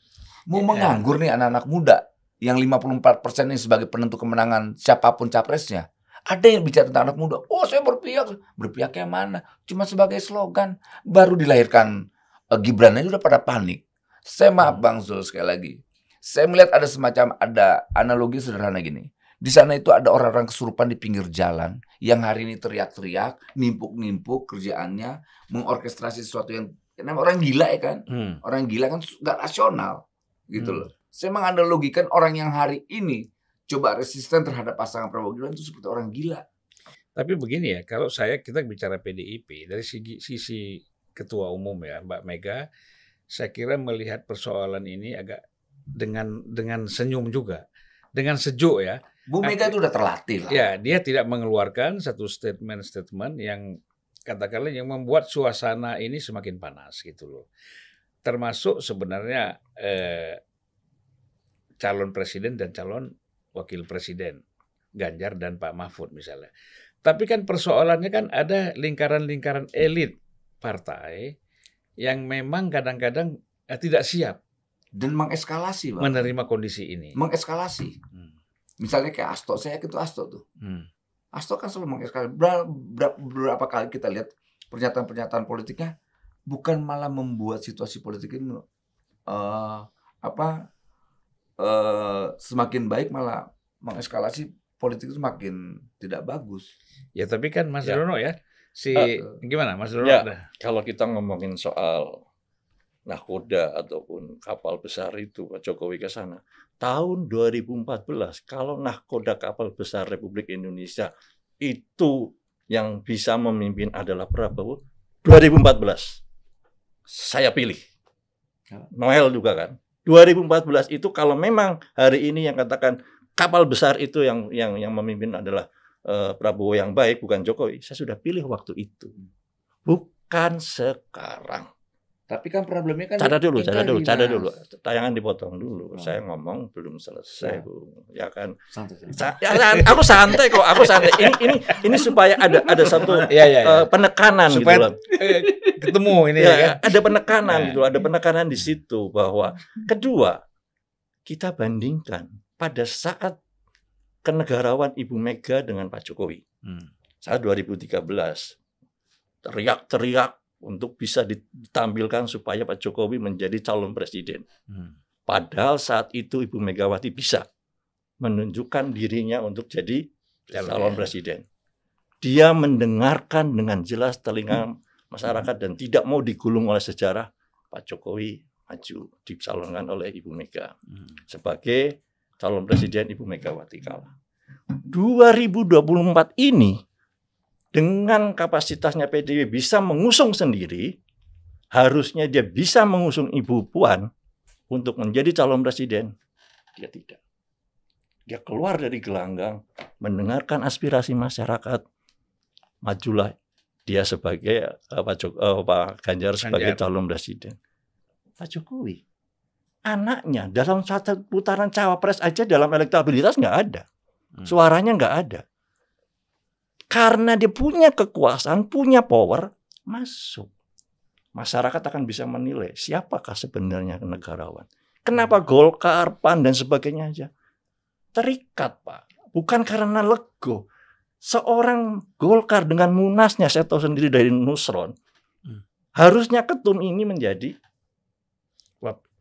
Mau menganggur nih anak-anak muda yang 54% ini sebagai penentu kemenangan siapapun capresnya. Ada yang bicara tentang anak muda. Oh, saya berpihak. Berpihaknya mana? Cuma sebagai slogan. Baru dilahirkan Gibran aja udah pada panik. Saya maaf Bang Zul sekali lagi. Saya melihat ada analogi sederhana gini. Di sana itu ada orang-orang kesurupan di pinggir jalan yang hari ini teriak-teriak, nimpuk-nimpuk kerjaannya, mengorkestrasi sesuatu yang orang gila ya kan. Orang gila kan gak rasional gitu loh. Saya menganalogikan orang yang hari ini coba resisten terhadap pasangan Prabowo Gibran itu seperti orang gila. Tapi begini ya, kalau kita bicara PDIP dari sisi ketua umum ya Mbak Mega, saya kira melihat persoalan ini agak dengan senyum juga, dengan sejuk ya. Bu Mega itu udah terlatih lah. Ya, dia tidak mengeluarkan satu statement yang katakanlah yang membuat suasana ini semakin panas gitu loh. Termasuk sebenarnya calon presiden dan calon wakil presiden, Ganjar dan Pak Mahfud misalnya. Tapi kan persoalannya kan ada lingkaran-lingkaran elit partai yang memang kadang-kadang tidak siap dan mengeskalasi, Bang. Menerima kondisi ini. Mengeskalasi. Misalnya kayak Hasto, saya yakin itu Hasto tuh. Hasto kan selalu mengeskalasi. Berapa kali kita lihat pernyataan-pernyataan politiknya bukan malah membuat situasi politik ini semakin baik, malah mengeskalasi politik itu semakin tidak bagus. Ya tapi kan Mas Rono ya, gimana Mas Rono? Ya, kalau kita ngomongin soal nahkoda ataupun kapal besar itu Pak Jokowi ke sana, tahun 2014 kalau nahkoda kapal besar Republik Indonesia itu yang bisa memimpin adalah Prabowo, 2014 saya pilih. Noel juga kan. 2014 itu kalau memang hari ini yang katakan kapal besar itu yang memimpin adalah Prabowo yang baik, bukan Jokowi, saya sudah pilih waktu itu. Bukan sekarang. Tapi kan problemnya kan Cara dulu. Mas. Tayangan dipotong dulu. Oh. Saya ngomong belum selesai, Bu. Ya kan. Santai. Aku santai kok. Ini supaya ada satu penekanan supaya gitu loh. ketemu ini Ya, ada penekanan gitu. Ada penekanan di situ bahwa kedua, kita bandingkan pada saat kenegarawan Ibu Mega dengan Pak Jokowi. Saat 2013 teriak-teriak untuk bisa ditampilkan supaya Pak Jokowi menjadi calon presiden. Padahal saat itu Ibu Megawati bisa menunjukkan dirinya untuk jadi calon presiden. Dia mendengarkan dengan jelas telinga masyarakat dan tidak mau digulung oleh sejarah. Pak Jokowi maju dicalonkan oleh Ibu Mega sebagai calon presiden. Ibu Megawati kalah. 2024 ini dengan kapasitasnya PDIP bisa mengusung sendiri, harusnya dia bisa mengusung Ibu Puan untuk menjadi calon presiden. Dia tidak. Dia keluar dari gelanggang, mendengarkan aspirasi masyarakat, majulah dia sebagai Pak Ganjar sebagai calon presiden. Pak Jokowi, anaknya dalam satu putaran cawapres aja dalam elektabilitas nggak ada. Suaranya nggak ada. Karena dia punya kekuasaan, punya power, masuk. Masyarakat akan bisa menilai siapakah sebenarnya negarawan. Kenapa Golkar, PAN, dan sebagainya aja terikat, Pak. Bukan karena lego. Seorang Golkar dengan munasnya, saya tahu sendiri dari Nusron, harusnya ketum ini menjadi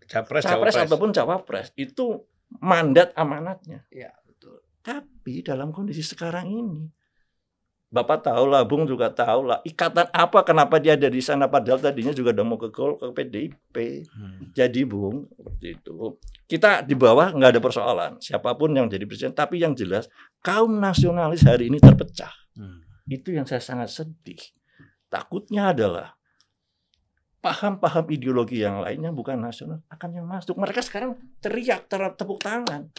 capres ataupun cawapres. Itu mandat amanatnya. Ya, betul. Tapi dalam kondisi sekarang ini, Bapak tahu lah, Bung juga tahu lah, ikatan apa kenapa dia ada di sana padahal tadinya juga udah mau ke PDIP. Jadi Bung, seperti itu. Kita di bawah nggak ada persoalan, siapapun yang jadi presiden. Tapi yang jelas kaum nasionalis hari ini terpecah. Itu yang saya sangat sedih. Takutnya adalah paham-paham ideologi yang lainnya bukan nasional akan yang masuk. Mereka sekarang teriak, tepuk tangan.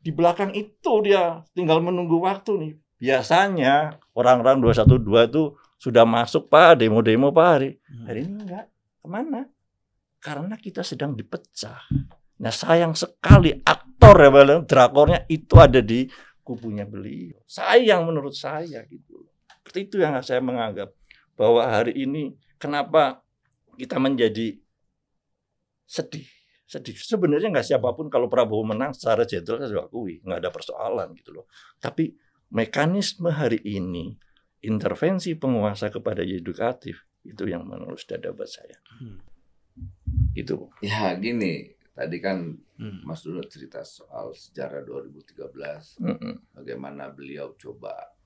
Di belakang itu dia tinggal menunggu waktu nih. Biasanya orang-orang 212 itu sudah masuk Pak, demo-demo Pak hari. Hari ini enggak. Kemana? Karena kita sedang dipecah. Nah sayang sekali aktor ya, drakornya itu ada di kubunya beliau. Sayang menurut saya gitu. Seperti itu yang saya menganggap bahwa hari ini kenapa kita menjadi sedih. Sebenarnya nggak siapapun kalau Prabowo menang secara jenderal saya akui nggak ada persoalan gitu loh. Tapi mekanisme hari ini, intervensi penguasa kepada yudikatif, itu yang menurut dada buat saya. Itu. Ya gini, tadi kan Mas Dono cerita soal sejarah 2013, bagaimana beliau coba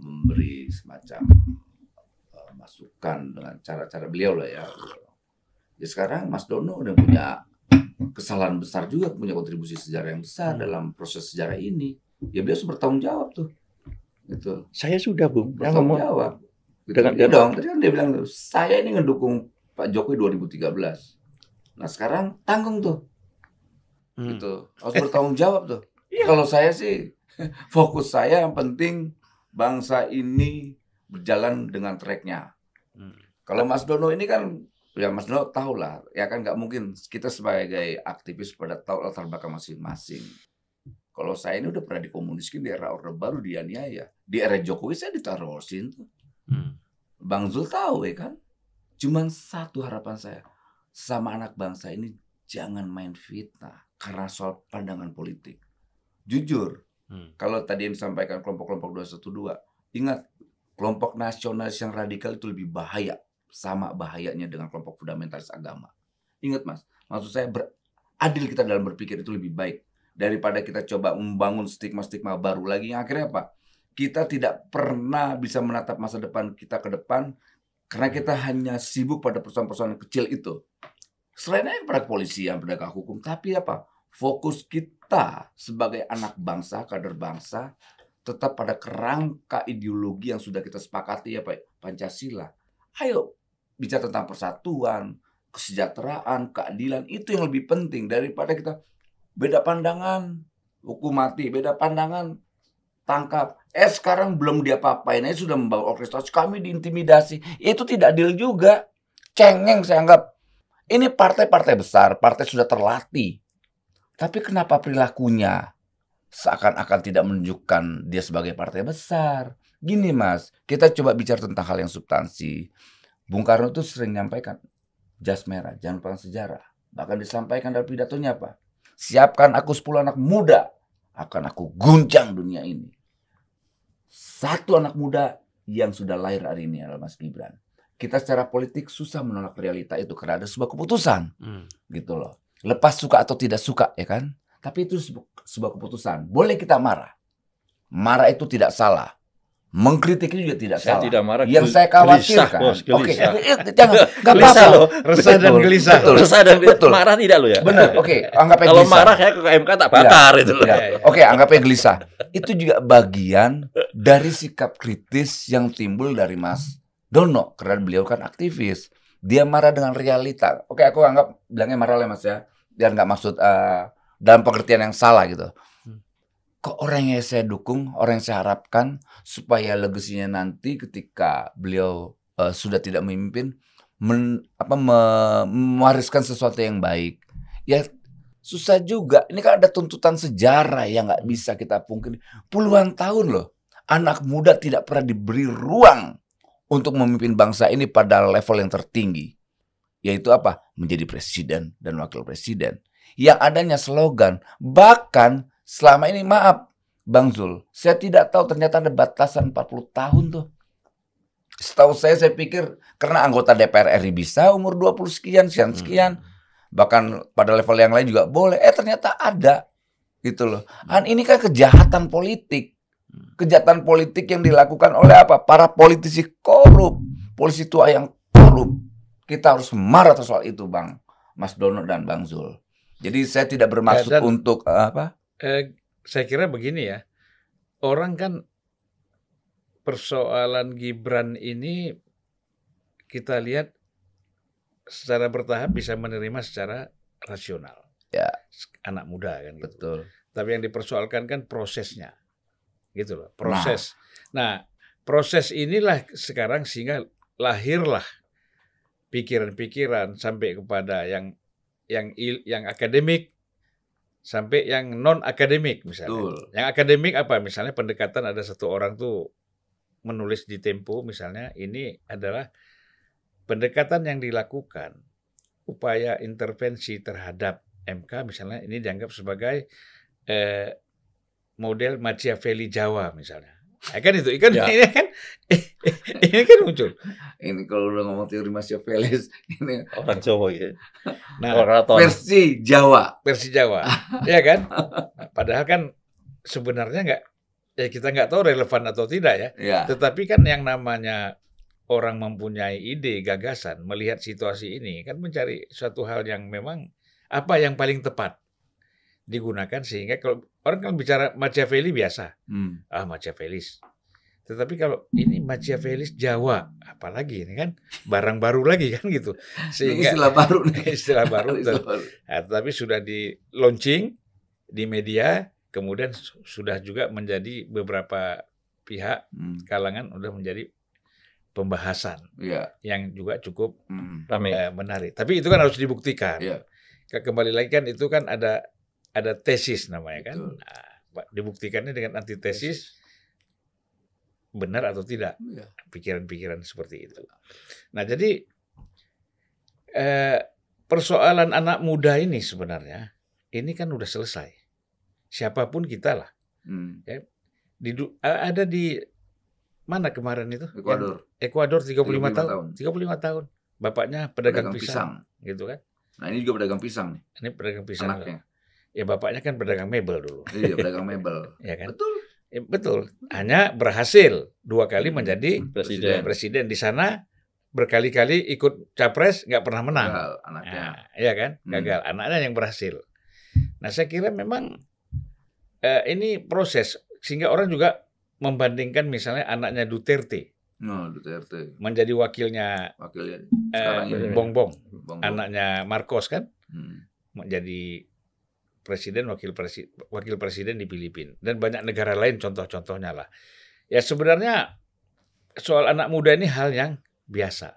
memberi semacam masukan dengan cara-cara beliau lah ya. Ya sekarang Mas Dono udah punya kesalahan besar juga, punya kontribusi sejarah yang besar dalam proses sejarah ini. Ya beliau harus bertanggung jawab tuh. Gitu. Saya sudah Bung. Bertanggung jawab. Gitu. Ya dong. Tadi kan dia bilang saya ini ngedukung Pak Jokowi 2013. Nah sekarang tanggung tuh. Gitu. Harus bertanggung jawab tuh. Kalau saya sih fokus saya yang penting bangsa ini berjalan dengan tracknya. Kalau Mas Dono ini kan ya Mas Dono tahu lah. Ya kan nggak mungkin kita sebagai aktivis pada tahu latar belakang masing-masing. Kalau saya ini udah pernah dikomuniskin di era Orde Baru, dianiaya. Di era Jokowi saya ditarosin tuh. Bang Zul tahu ya kan. Cuman satu harapan saya. Sama anak bangsa ini jangan main fitnah. Karena soal pandangan politik. Jujur. Kalau tadi yang disampaikan kelompok-kelompok 212. Ingat. Kelompok nasionalis yang radikal itu lebih bahaya. Sama bahayanya dengan kelompok fundamentalis agama. Ingat Mas. Maksud saya adil kita dalam berpikir itu lebih baik. Daripada kita coba membangun stigma-stigma baru lagi yang akhirnya apa? Kita tidak pernah bisa menatap masa depan kita ke depan karena kita hanya sibuk pada persoalan-persoalan kecil itu. Selain pada kepolisian, penegak hukum, tapi apa? Fokus kita sebagai anak bangsa, kader bangsa tetap pada kerangka ideologi yang sudah kita sepakati ya Pak, Pancasila. Ayo bicara tentang persatuan, kesejahteraan, keadilan, itu yang lebih penting daripada kita beda pandangan, hukum mati, beda pandangan, tangkap. Sekarang belum dia apa-apain, sudah membawa orkestrasi, kami diintimidasi. Itu tidak adil juga. cengeng saya anggap. Ini partai-partai besar, partai sudah terlatih. Tapi kenapa perilakunya seakan-akan tidak menunjukkan dia sebagai partai besar? Gini Mas, kita coba bicara tentang hal yang substansi. Bung Karno itu sering menyampaikan, jas merah, jangan lupakan sejarah. Bahkan disampaikan dalam pidatonya apa? Siapkan aku 10 anak muda, akan aku guncang dunia ini. Satu anak muda yang sudah lahir hari ini adalah Mas Gibran. Kita secara politik susah menolak realita itu karena ada sebuah keputusan, gitu loh. Lepas suka atau tidak suka, ya kan? Tapi itu sebuah keputusan. Boleh kita marah. Marah itu tidak salah. Mengkritik itu juga tidak Saya salah. tidak marah, Yang saya khawatirkan, gelisah, jangan, nggak Gelisah apa-apa. loh. Resah dan gelisah. Betul. Resah dan Betul. marah tidak lo ya? Benar, oke. Anggapnya Kalau gelisah. marah kayak ke MK tak bakar itu loh. Ya. Oke, anggapnya gelisah. Itu juga bagian dari sikap kritis yang timbul dari Mas Dono. Karena beliau kan aktivis. Dia marah dengan realita. Oke, aku anggap bilangnya marah lah Mas ya. Biar nggak maksud dalam pengertian yang salah gitu. Kok orang yang saya dukung, orang yang saya harapkan supaya legasinya nanti ketika beliau sudah tidak memimpin mewariskan sesuatu yang baik. Ya susah juga. Ini kan ada tuntutan sejarah yang nggak bisa kita pungkiri. Puluhan tahun loh, anak muda tidak pernah diberi ruang untuk memimpin bangsa ini pada level yang tertinggi. Yaitu apa? Menjadi presiden dan wakil presiden. Yang adanya slogan. Bahkan selama ini, maaf Bang Zul, saya tidak tahu ternyata ada batasan 40 tahun tuh. Setahu saya pikir karena anggota DPR RI bisa umur 20 sekian. Bahkan pada level yang lain juga boleh. Ternyata ada. Gitu loh. Dan ini kan kejahatan politik. Kejahatan politik yang dilakukan oleh apa? Para politisi korup. Polisi tua yang korup. Kita harus marah atas soal itu, Bang Mas Dono dan Bang Zul. Jadi saya tidak bermaksud untuk apa? Saya kira begini ya. Orang kan persoalan Gibran ini kita lihat secara bertahap bisa menerima secara rasional. Ya. Anak muda kan gitu. Betul. Tapi yang dipersoalkan kan prosesnya. Gitu loh, proses. Nah, proses inilah sekarang sehingga lahirlah pikiran-pikiran sampai kepada yang akademik sampai yang non akademik misalnya. Betul. Yang akademik apa? Misalnya pendekatan ada satu orang tuh menulis di Tempo misalnya, ini adalah pendekatan yang dilakukan upaya intervensi terhadap MK misalnya, ini dianggap sebagai model Machiavelli Jawa misalnya. Kan itu kan ya. ini kan muncul. Ini kalau udah ngomong teori Machiavelli ini Orang Jawa ya. Nah, versi Jawa. Ya kan? Padahal kan sebenarnya kita nggak tahu relevan atau tidak ya. Ya. Tetapi kan yang namanya orang mempunyai ide, gagasan, melihat situasi ini kan mencari suatu hal yang memang apa yang paling tepat digunakan, sehingga kalau orang kan bicara Machiavelli biasa, Machiavellis. Tetapi kalau ini Machiavellis Jawa, apalagi ini kan barang baru lagi kan gitu. Sehingga istilah baru nih. Istilah baru. Nah, tapi sudah di launching di media, kemudian sudah juga menjadi beberapa pihak kalangan udah menjadi pembahasan yang juga cukup menarik. Tapi itu kan harus dibuktikan. Kembali lagi kan itu kan ada tesis namanya kan. Nah, dibuktikannya dengan antitesis benar atau tidak pikiran-pikiran seperti itu. Nah, jadi persoalan anak muda ini sebenarnya ini kan udah selesai. Siapapun kita lah. Ya, ada di mana kemarin itu? Ekuador 35 tahun. 35 tahun. Bapaknya pedagang pisang gitu kan. Nah, ini juga pedagang pisang nih. Ini pedagang pisang. Anaknya. Ya bapaknya kan pedagang mebel dulu. Iya, pedagang mebel. Ya kan? Betul. Betul. Hanya berhasil 2 kali menjadi presiden di sana, berkali-kali ikut capres nggak pernah menang. Gagal anaknya. Nah, iya kan? Gagal. Anaknya yang berhasil. Nah, saya kira memang ini proses sehingga orang juga membandingkan misalnya anaknya Duterte. Duterte Menjadi wakilnya Bongbong, anaknya Marcos kan? Menjadi wakil presiden di Filipina dan banyak negara lain contoh-contohnya lah. Ya sebenarnya soal anak muda ini hal yang biasa.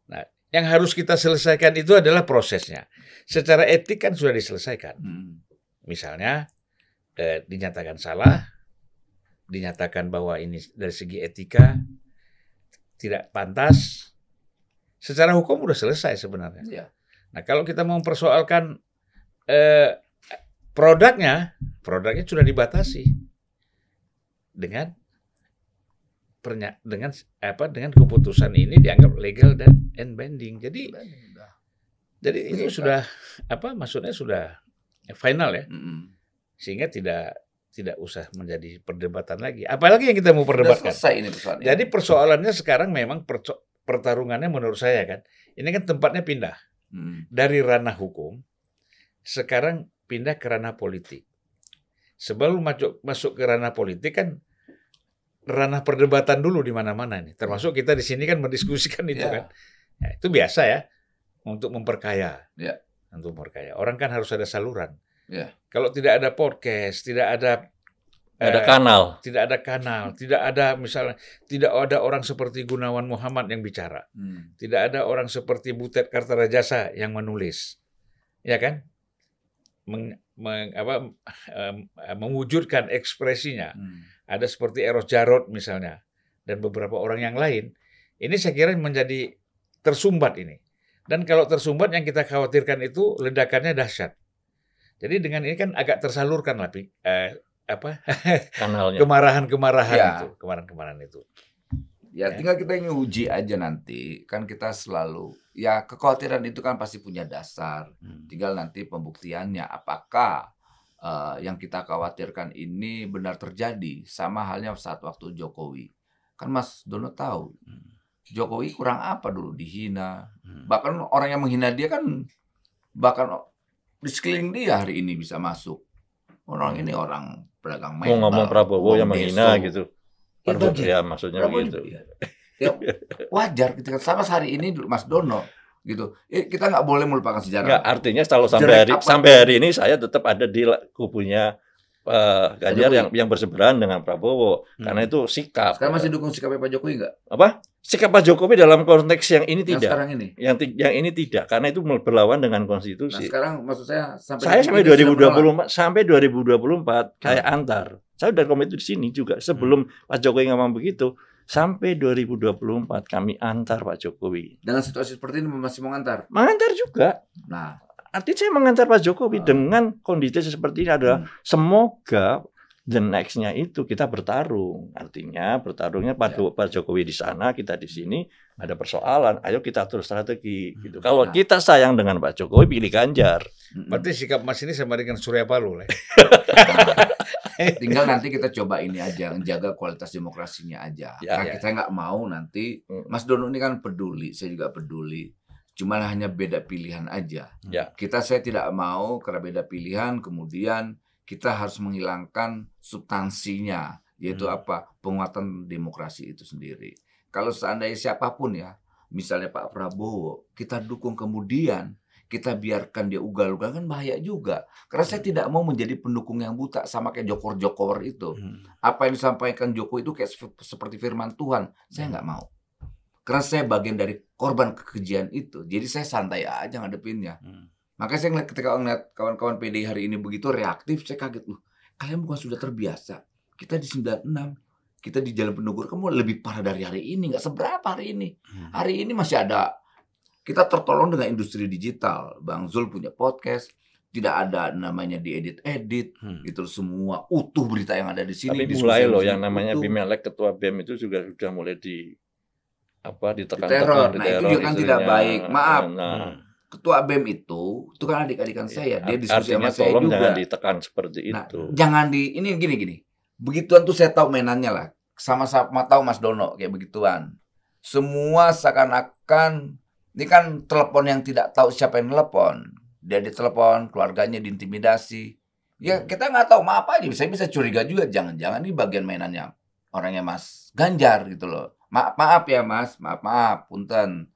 Nah, yang harus kita selesaikan itu adalah prosesnya. Secara etik kan sudah diselesaikan. Misalnya dinyatakan salah, dinyatakan bahwa ini dari segi etika tidak pantas. Secara hukum sudah selesai sebenarnya. Iya. Nah, kalau kita mau mempersoalkan produknya sudah dibatasi dengan keputusan ini dianggap legal dan binding. Jadi itu sudah maksudnya sudah final ya. Sehingga tidak usah menjadi perdebatan lagi. Apalagi yang kita mau perdebatkan. Sudah selesai ini persoalannya. Jadi persoalannya sekarang memang pertarungannya menurut saya kan, ini kan tempatnya pindah dari ranah hukum, sekarang pindah ke ranah politik. Sebelum masuk ke ranah politik kan ranah perdebatan dulu di mana-mana nih. Termasuk kita di sini kan mendiskusikan itu kan. Ya, itu biasa ya untuk memperkaya. Ya. Untuk memperkaya. Orang kan harus ada saluran. Ya. Kalau tidak ada podcast, tidak ada kanal. Tidak ada kanal, tidak ada misalnya tidak ada orang seperti Gunawan Muhammad yang bicara. Tidak ada orang seperti Butet Kartarajasa yang menulis. Ya kan? Mewujudkan ekspresinya. Ada seperti Eros Jarot misalnya dan beberapa orang yang lain. Ini saya kira menjadi tersumbat ini. Dan kalau tersumbat yang kita khawatirkan itu ledakannya dahsyat. Jadi dengan ini kan agak tersalurkan lah kanalnya. Kemarahan-kemarahan itu. Ya, tinggal kita ingin uji aja nanti. Kan kita selalu, ya kekhawatiran itu kan pasti punya dasar. Tinggal nanti pembuktiannya. Apakah yang kita khawatirkan ini benar terjadi? Sama halnya saat waktu Jokowi. Kan Mas Dono tahu, Jokowi kurang apa dulu dihina. Bahkan orang yang menghina dia kan, bahkan di sekeliling dia hari ini bisa masuk. Orang ini orang pedagang mebel. Mau ngomong Prabowo yang menghina gitu. Ya, maksudnya Prabowo gitu. Ya, wajar gitu kan. Sama hari ini Mas Dono gitu. Kita nggak boleh melupakan sejarah. Nggak, artinya kalau sampai hari ini saya tetap ada di kubunya Ganjar yang berseberangan dengan Prabowo karena itu sikap. Sekarang masih dukung sikapnya Pak Jokowi nggak? Apa? Sikap Pak Jokowi dalam konteks yang ini tidak. Sekarang ini. Yang ini tidak karena itu berlawan dengan konstitusi. Nah, sekarang maksud saya sampai 2024 kayak antar. Saya udah komit di sini juga sebelum Pak Jokowi ngomong begitu. Sampai 2024 kami antar Pak Jokowi. Dengan situasi seperti ini masih mau ngantar? Mengantar juga. Nah, artinya saya mengantar Pak Jokowi dengan kondisi seperti ini adalah semoga the next-nya itu kita bertarung. Artinya bertarungnya Pak Jokowi di sana, kita di sini ada persoalan. Ayo kita atur strategi gitu. Kalau kita sayang dengan Pak Jokowi pilih Ganjar. Berarti sikap Mas ini sama dengan Surya Paloh lah. Tinggal nanti kita coba ini aja, menjaga kualitas demokrasinya aja. Kita nggak mau nanti, Mas Dono ini kan peduli, saya juga peduli. Cuma hanya beda pilihan aja. Saya tidak mau karena beda pilihan, kemudian kita harus menghilangkan substansinya, yaitu apa? Penguatan demokrasi itu sendiri. Kalau seandainya siapapun ya, misalnya Pak Prabowo, kita dukung kemudian kita biarkan dia ugal-ugal kan bahaya juga. Karena saya tidak mau menjadi pendukung yang buta sama kayak Jokor-Jokor itu. Apa yang disampaikan Jokowi itu kayak seperti firman Tuhan. Saya nggak mau. Karena saya bagian dari korban kekejian itu. Jadi saya santai aja ngadepinnya. Makanya saya ketika ngeliat kawan-kawan PDI hari ini begitu reaktif, saya kaget loh. Kalian bukan sudah terbiasa. Kita di 96, kita di Jalan Pendogur, kamu lebih parah dari hari ini. Nggak seberapa hari ini. Hari ini masih ada. Kita tertolong dengan industri digital. Bang Zul punya podcast, tidak ada namanya diedit-edit, gitu semua utuh berita yang ada di sini. Tapi mulai loh yang namanya Bimelek ketua BEM itu juga sudah mulai ditekan teror. Nah itu juga kan tidak baik. Maaf. Ketua BEM itu kan adik-adikan saya. Dia diskusi sama saya juga. Jangan ditekan seperti itu. Jangan ini gini. Begituan tuh saya tahu mainannya lah. Sama-sama tahu Mas Dono kayak begituan. Semua seakan-akan ini kan telepon yang tidak tahu siapa yang telepon. Dia ditelepon, keluarganya diintimidasi. Ya kita nggak tahu, maaf aja. Saya bisa curiga juga. Jangan-jangan ini bagian mainannya orangnya Mas Ganjar gitu loh. Maaf ya Mas, maaf, punten.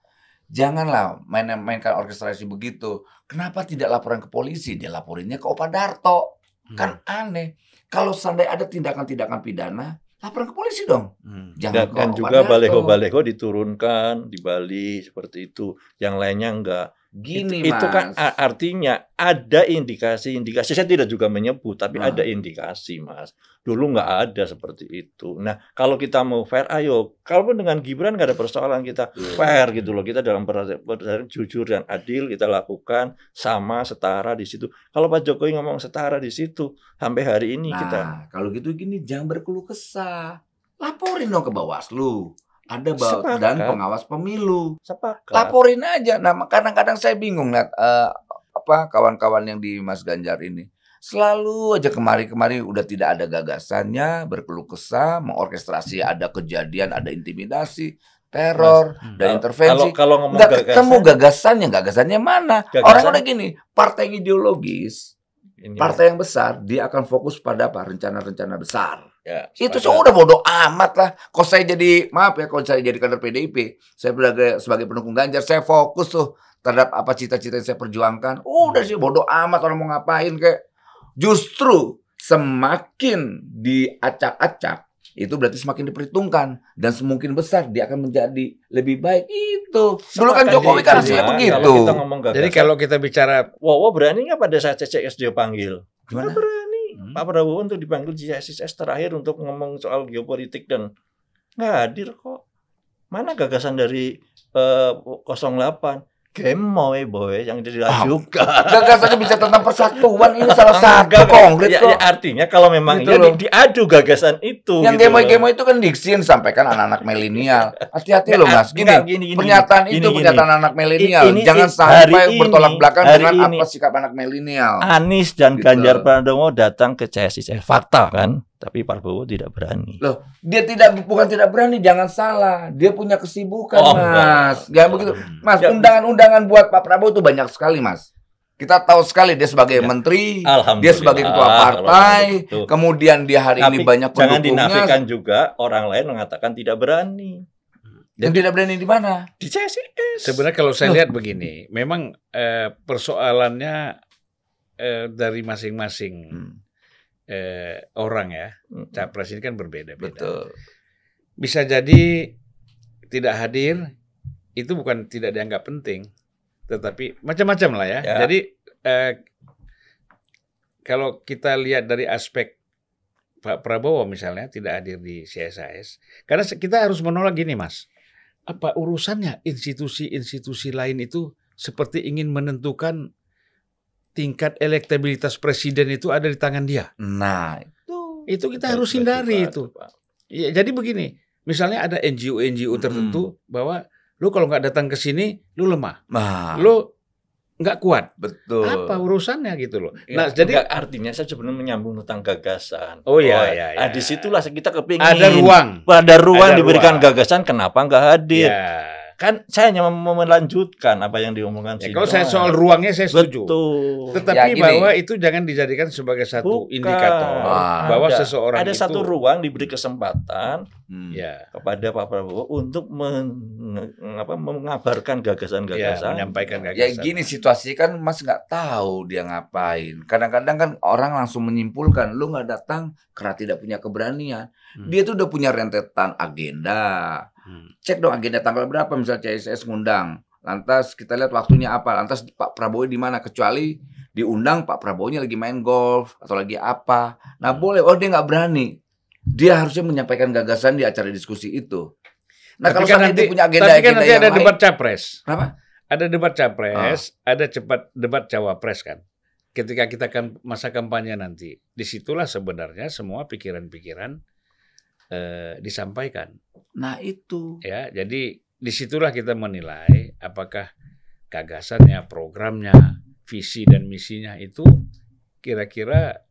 Janganlah mainkan orkestrasi begitu. Kenapa tidak laporan ke polisi? Dia laporinnya ke Opa Darto. Kan aneh. Kalau seandainya ada tindakan-tindakan pidana, Laporan ke polisi dong. Jangan Dan ke juga Pak Wiranto. baliho-baliho diturunkan di Bali seperti itu. Yang lainnya enggak. Gini, Itu kan Mas. artinya ada indikasi. Saya tidak juga menyebut, tapi Nah. ada indikasi, Mas. Dulu nggak ada seperti itu. Nah, kalau kita mau fair, ayo. Kalaupun dengan Gibran nggak ada persoalan, kita fair gitu loh. Kita dalam berdasarkan jujur dan adil kita lakukan sama setara di situ. Kalau Pak Jokowi ngomong setara di situ, sampai hari ini kita. Nah, kalau gitu gini, jangan berkeluh kesah. Laporin dong ke Bawaslu. Ada Sepakat. dan pengawas pemilu. Sepakat. Laporin aja. Nah, kadang-kadang saya bingung lihat kawan-kawan yang di Mas Ganjar ini. Selalu aja kemari-kemari udah tidak ada gagasannya, berkeluh kesah, mengorkestrasi ada kejadian, ada intimidasi, teror, dan intervensi. Kalau ngomong Nggak ketemu gagasannya mana? Orang udah gini, partai ideologis, partai yang besar, dia akan fokus pada apa? Rencana-rencana besar. Ya, Itu sudah bodoh amat lah. Kalau saya jadi, maaf ya, kalau saya jadi kader PDIP, saya sebagai pendukung Ganjar, saya fokus tuh terhadap apa cita-cita yang saya perjuangkan. Udah sih bodoh amat orang mau ngapain kayak. Justru semakin diacak-acak, itu berarti semakin diperhitungkan dan semakin besar dia akan menjadi lebih baik. Itu. Dulu kan Jokowi kan hasilnya begitu. Jadi kalau kita bicara Wowo berani nggak pada saat CCS dia panggil? Gimana? Nggak berani. Pak Prabowo untuk dipanggil CCS terakhir untuk ngomong soal geopolitik dan nggak hadir kok. Mana gagasan dari 08? Gemoy boy yang diajukan. Gagasannya bisa tentang persatuan, ini salah satu konkret kok. Ya, artinya kalau memang gitu diadu gagasan itu. Yang gitu gemoy itu kan diksi yang disampaikan anak-anak milenial. Hati-hati loh Mas. Gini, pernyataan itu pernyataan anak milenial. Jangan sampai bertolak belakang dengan apa sikap anak milenial. Anies dan Ganjar Pranowo datang ke CSIS. Fakta kan? Tapi Pak Prabowo tidak berani. Loh, dia bukan tidak berani, jangan salah. Dia punya kesibukan, Mas. Jangan begitu. Mas, undangan-undangan buat Pak Prabowo itu banyak sekali, Mas. Kita tahu sekali dia sebagai menteri, dia sebagai ketua partai, kemudian dia hari ini banyak pendukungnya. Jangan dinafikan juga orang lain mengatakan tidak berani. Yang tidak berani di mana? Di CSIS. Sebenarnya kalau saya lihat begini, memang persoalannya dari masing-masing orang ya, capres ini kan berbeda-beda. Betul. Bisa jadi tidak hadir itu bukan tidak dianggap penting, tetapi macam-macam lah ya. Jadi kalau kita lihat dari aspek Pak Prabowo misalnya tidak hadir di CSIS, karena kita harus menolak gini Mas, apa urusannya institusi-institusi lain itu seperti ingin menentukan tingkat elektabilitas presiden itu ada di tangan dia. Nah, itu kita harus hindari itu. Ya, jadi begini, misalnya ada NGO tertentu bahwa lu kalau nggak datang ke sini, lu lemah. Lu nggak kuat. Betul. Apa urusannya gitu loh. Nah, jadi artinya saya sebenarnya menyambung tentang gagasan. Oh iya. Nah, disitulah kita kepingin. Ada ruang diberikan gagasan, kenapa nggak hadir? Ya. Kan saya hanya mau melanjutkan apa yang diomongkan. Kalau saya soal ruangnya saya setuju. Betul. Tetapi bahwa itu jangan dijadikan sebagai satu indikator bahwa seseorang ada itu satu ruang diberi kesempatan kepada Pak Prabowo untuk mengabarkan gagasan-gagasan. Menyampaikan gagasan. Ya gini situasi kan Mas nggak tahu dia ngapain. Kadang-kadang kan orang langsung menyimpulkan lu nggak datang karena tidak punya keberanian. Dia tuh udah punya rentetan agenda. Cek dong agenda tanggal berapa misalnya CSIS ngundang. Lantas kita lihat waktunya apa. Lantas Pak Prabowo di mana, kecuali diundang Pak Prabowo-nya lagi main golf atau lagi apa. Nah boleh, dia nggak berani. Dia harusnya menyampaikan gagasan di acara diskusi itu. Nah kalau kan nanti punya agenda tapi kan nanti ada debat capres. Kenapa? Ada debat capres, ada debat cawapres kan. Ketika kita masa kampanye nanti, disitulah sebenarnya semua pikiran-pikiran disampaikan. Nah itu. Ya, jadi disitulah kita menilai apakah gagasannya, programnya, visi dan misinya itu kira-kira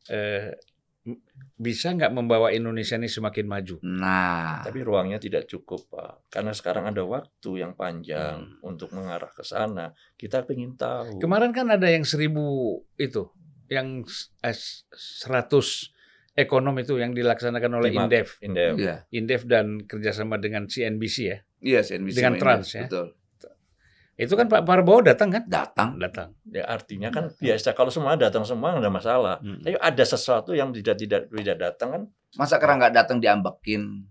bisa nggak membawa Indonesia ini semakin maju. Nah, tapi ruangnya tidak cukup Pak, karena sekarang ada waktu yang panjang untuk mengarah ke sana. Kita ingin tahu. Kemarin kan ada yang 1000 itu, yang 100 ekonom itu yang dilaksanakan oleh Indef. Iya. Indef dan kerjasama dengan CNBC ya. Iya, CNBC dengan Trans ya. Betul. Itu kan Pak Prabowo datang kan? Datang. Ya artinya kan biasa kalau semua datang semua nggak ada masalah. Tapi ada sesuatu yang tidak datang kan? Masa karena nggak datang diambekin?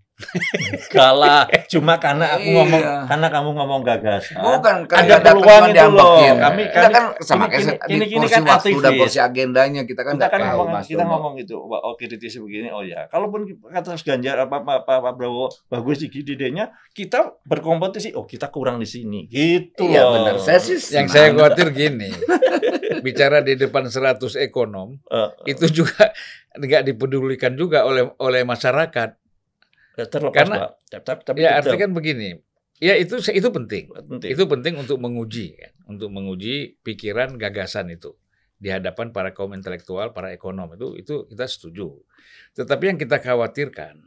Kalah. Cuma karena aku ngomong, Iya. karena kamu ngomong gagasan. Bukan karena Ada nggak datang peluang cuma itu diambekin. loh. Kami Kita kan sama ini kayak di kan porsi waktu dan aktivis. porsi agendanya kita kan Kita nggak kan tahu ngomong, Mas kita Dono. ngomong gitu, oh kritisi begini, oh ya. Kalaupun kata Ganjar apa Pak Prabowo bagus di ide-nya, kita berkompetisi. Oh kita kurang di sini, gitu Iya loh. benar. Saya sih Yang senang. saya khawatir gini, bicara di depan 100 ekonom, itu juga nggak dipedulikan juga oleh masyarakat. Terlepas Karena- Pak. Tapi Ya tetap artinya kan begini, ya itu penting. penting. Itu penting untuk menguji, kan? Untuk menguji pikiran gagasan itu di hadapan para kaum intelektual, para ekonom itu kita setuju. Tetapi yang kita khawatirkan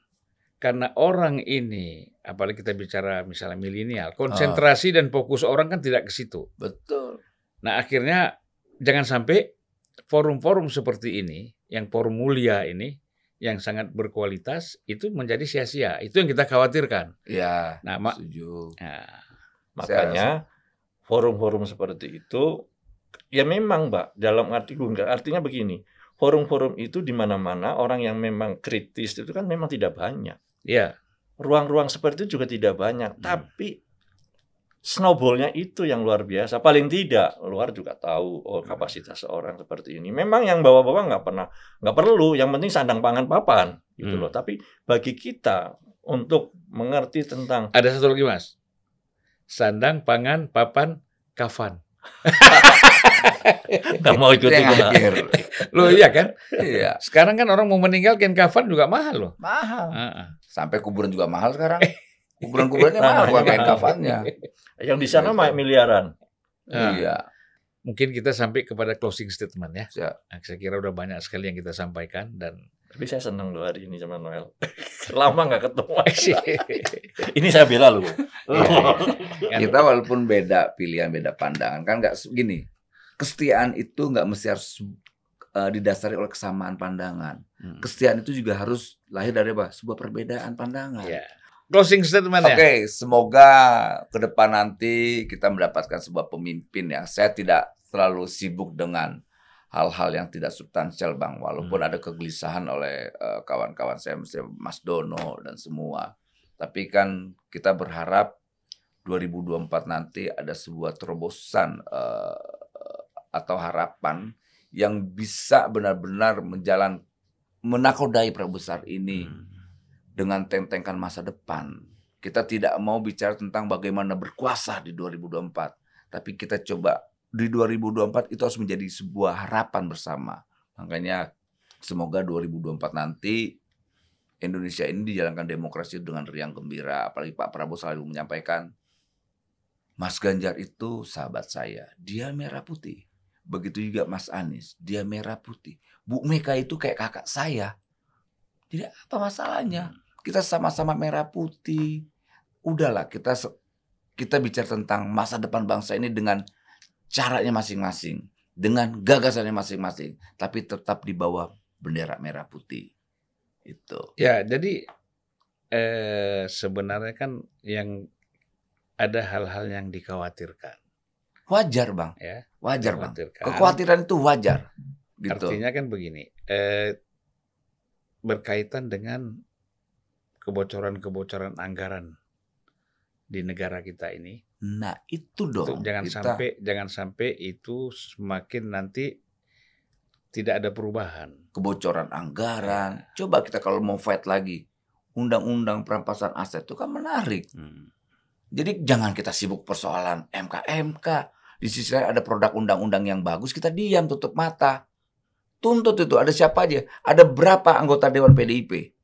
karena orang ini, apalagi kita bicara misalnya milenial, konsentrasi dan fokus orang kan tidak ke situ. Betul. Nah akhirnya jangan sampai forum-forum seperti ini, yang forum mulia ini, yang sangat berkualitas itu menjadi sia-sia. Itu yang kita khawatirkan. Iya. Nah, Setuju. Nah, Makanya forum-forum seperti itu ya memang Mbak dalam artinya begini, forum-forum itu di mana-mana orang yang memang kritis itu kan memang tidak banyak. ya, Ruang-ruang seperti itu juga tidak banyak, tapi snowballnya itu yang luar biasa. Paling tidak luar juga tahu oh kapasitas seorang seperti ini. Memang yang bawa-bawa nggak perlu. Yang penting sandang pangan papan gitu loh. Tapi bagi kita untuk mengerti tentang ada satu lagi Mas. Sandang, pangan, papan, kafan. nggak mau ikut Itu yang ikutan. akhir. Loh iya kan? Iya. Sekarang kan orang mau meninggal kain kafan juga mahal loh. Mahal. Heeh. Sampai kuburan juga mahal sekarang. Kuburan-kuburannya mahal bukan kain kafannya. Yang di sana miliaran. Nah, Iya. mungkin kita sampai kepada closing statement ya. Siap. Nah, saya kira udah banyak sekali yang kita sampaikan dan Tapi saya senang loh hari ini sama Noel. Lama nggak ketemu. Ini saya bela loh. Kan? Kita walaupun beda pilihan, beda pandangan kan nggak gini. Kesetiaan itu nggak mesti harus didasari oleh kesamaan pandangan. Kesetiaan itu juga harus lahir dari apa? Sebuah perbedaan pandangan. Ya. Closing statement ya. Oke, semoga ke depan nanti kita mendapatkan sebuah pemimpin ya. Saya tidak terlalu sibuk dengan hal-hal yang tidak substansial, Bang. Walaupun ada kegelisahan oleh kawan-kawan saya, misalnya Mas Dono dan semua. Tapi kan kita berharap 2024 nanti ada sebuah terobosan atau harapan yang bisa benar-benar menakodai Prabowo besar ini dengan tentengkan masa depan. Kita tidak mau bicara tentang bagaimana berkuasa di 2024, tapi kita coba di 2024 itu harus menjadi sebuah harapan bersama. Makanya semoga 2024 nanti Indonesia ini dijalankan demokrasi dengan riang gembira. Apalagi Pak Prabowo selalu menyampaikan, Mas Ganjar itu sahabat saya, dia merah putih. Begitu juga Mas Anies, dia merah putih. Bu Mega itu kayak kakak saya. Jadi apa masalahnya? Kita sama-sama merah putih. Udahlah, kita bicara tentang masa depan bangsa ini dengan caranya masing-masing, dengan gagasannya masing-masing, tapi tetap di bawah bendera merah putih. Itu. Ya, jadi sebenarnya kan yang ada hal-hal yang dikhawatirkan. Wajar, Bang. Ya, Wajar, Bang. dikhawatirkan. Kekhawatiran itu wajar. Gitu. Artinya kan begini, berkaitan dengan kebocoran-kebocoran anggaran di negara kita ini. Nah, itu dong. Jangan sampai itu semakin nanti tidak ada perubahan. Kebocoran anggaran. Coba kita kalau mau fight lagi, undang-undang perampasan aset itu kan menarik. Jadi jangan kita sibuk persoalan MK. Di sisi lain ada produk undang-undang yang bagus, kita diam, tutup mata. Tuntut itu, ada siapa aja. Ada berapa anggota Dewan PDIP.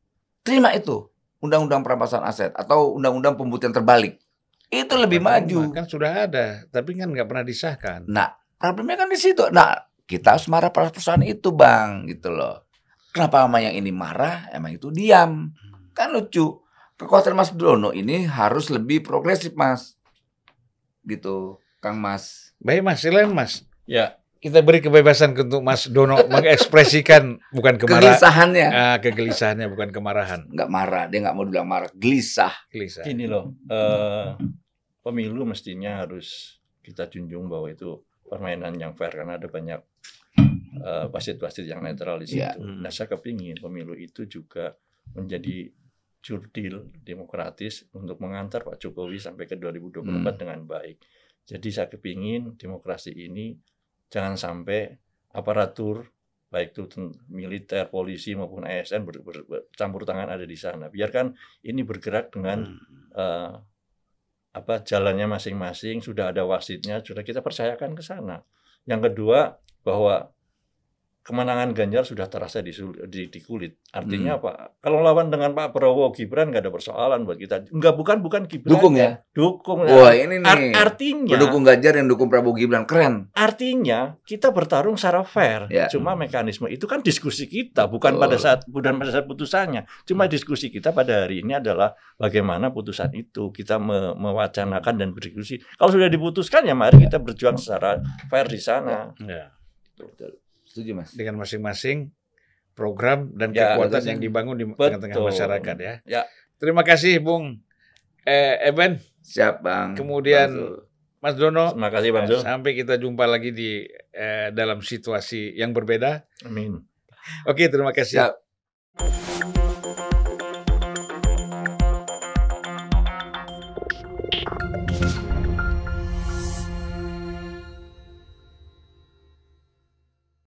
Terima itu, undang-undang perampasan aset atau undang-undang pembuktian terbalik. Itu lebih maju. Kan sudah ada, tapi kan nggak pernah disahkan. Nah, problemnya kan di situ. Nah, kita harus marah pada persoalan itu, Bang, gitu loh. Kenapa sama yang ini marah, emang itu diam. Kan lucu. Kekuatan Mas Dono ini harus lebih progresif, Mas. Gitu, Kang Mas. Baik Mas, silakan Mas. Ya, Kita beri kebebasan untuk Mas Dono mengekspresikan bukan kemarahan. Kegelisahannya. Kegelisahannya bukan kemarahan. Nggak marah, dia nggak mau bilang marah. Gelisah. Gelisah. gini loh, pemilu mestinya harus kita junjung bahwa itu permainan yang fair karena ada banyak wasit-wasit yang netral di situ. Iya. Nah, saya kepingin pemilu itu juga menjadi jurdil demokratis untuk mengantar Pak Jokowi sampai ke 2024 dengan baik. Jadi saya kepingin demokrasi ini jangan sampai aparatur baik itu militer, polisi maupun ASN bercampur tangan ada di sana. Biarkan ini bergerak dengan jalannya masing-masing, sudah ada wasitnya, sudah kita percayakan ke sana. Yang kedua, bahwa kemenangan Ganjar sudah terasa di kulit. Artinya apa? Kalau lawan dengan Pak Prabowo Gibran nggak ada persoalan buat kita. Bukan Gibran. Dukung ya? Dukung. Wah, ini nih. Artinya pendukung Ganjar yang dukung Prabowo Gibran, keren. Artinya kita bertarung secara fair. Ya. Cuma mekanisme itu kan diskusi kita, bukan pada saat putusannya. Cuma diskusi kita pada hari ini adalah bagaimana putusan itu kita mewacanakan dan berdiskusi. Kalau sudah diputuskan ya mari kita berjuang secara fair di sana. Ya. Betul. Setuju, Mas. Dengan masing-masing program dan kekuatan yang dibangun di tengah-tengah masyarakat ya. Ya. Terima kasih Bung Eben. Siap, Bang. Kemudian Mas Dono. Terima kasih Bang Zul. Sampai kita jumpa lagi di dalam situasi yang berbeda. Amin. Oke, terima kasih. Siap.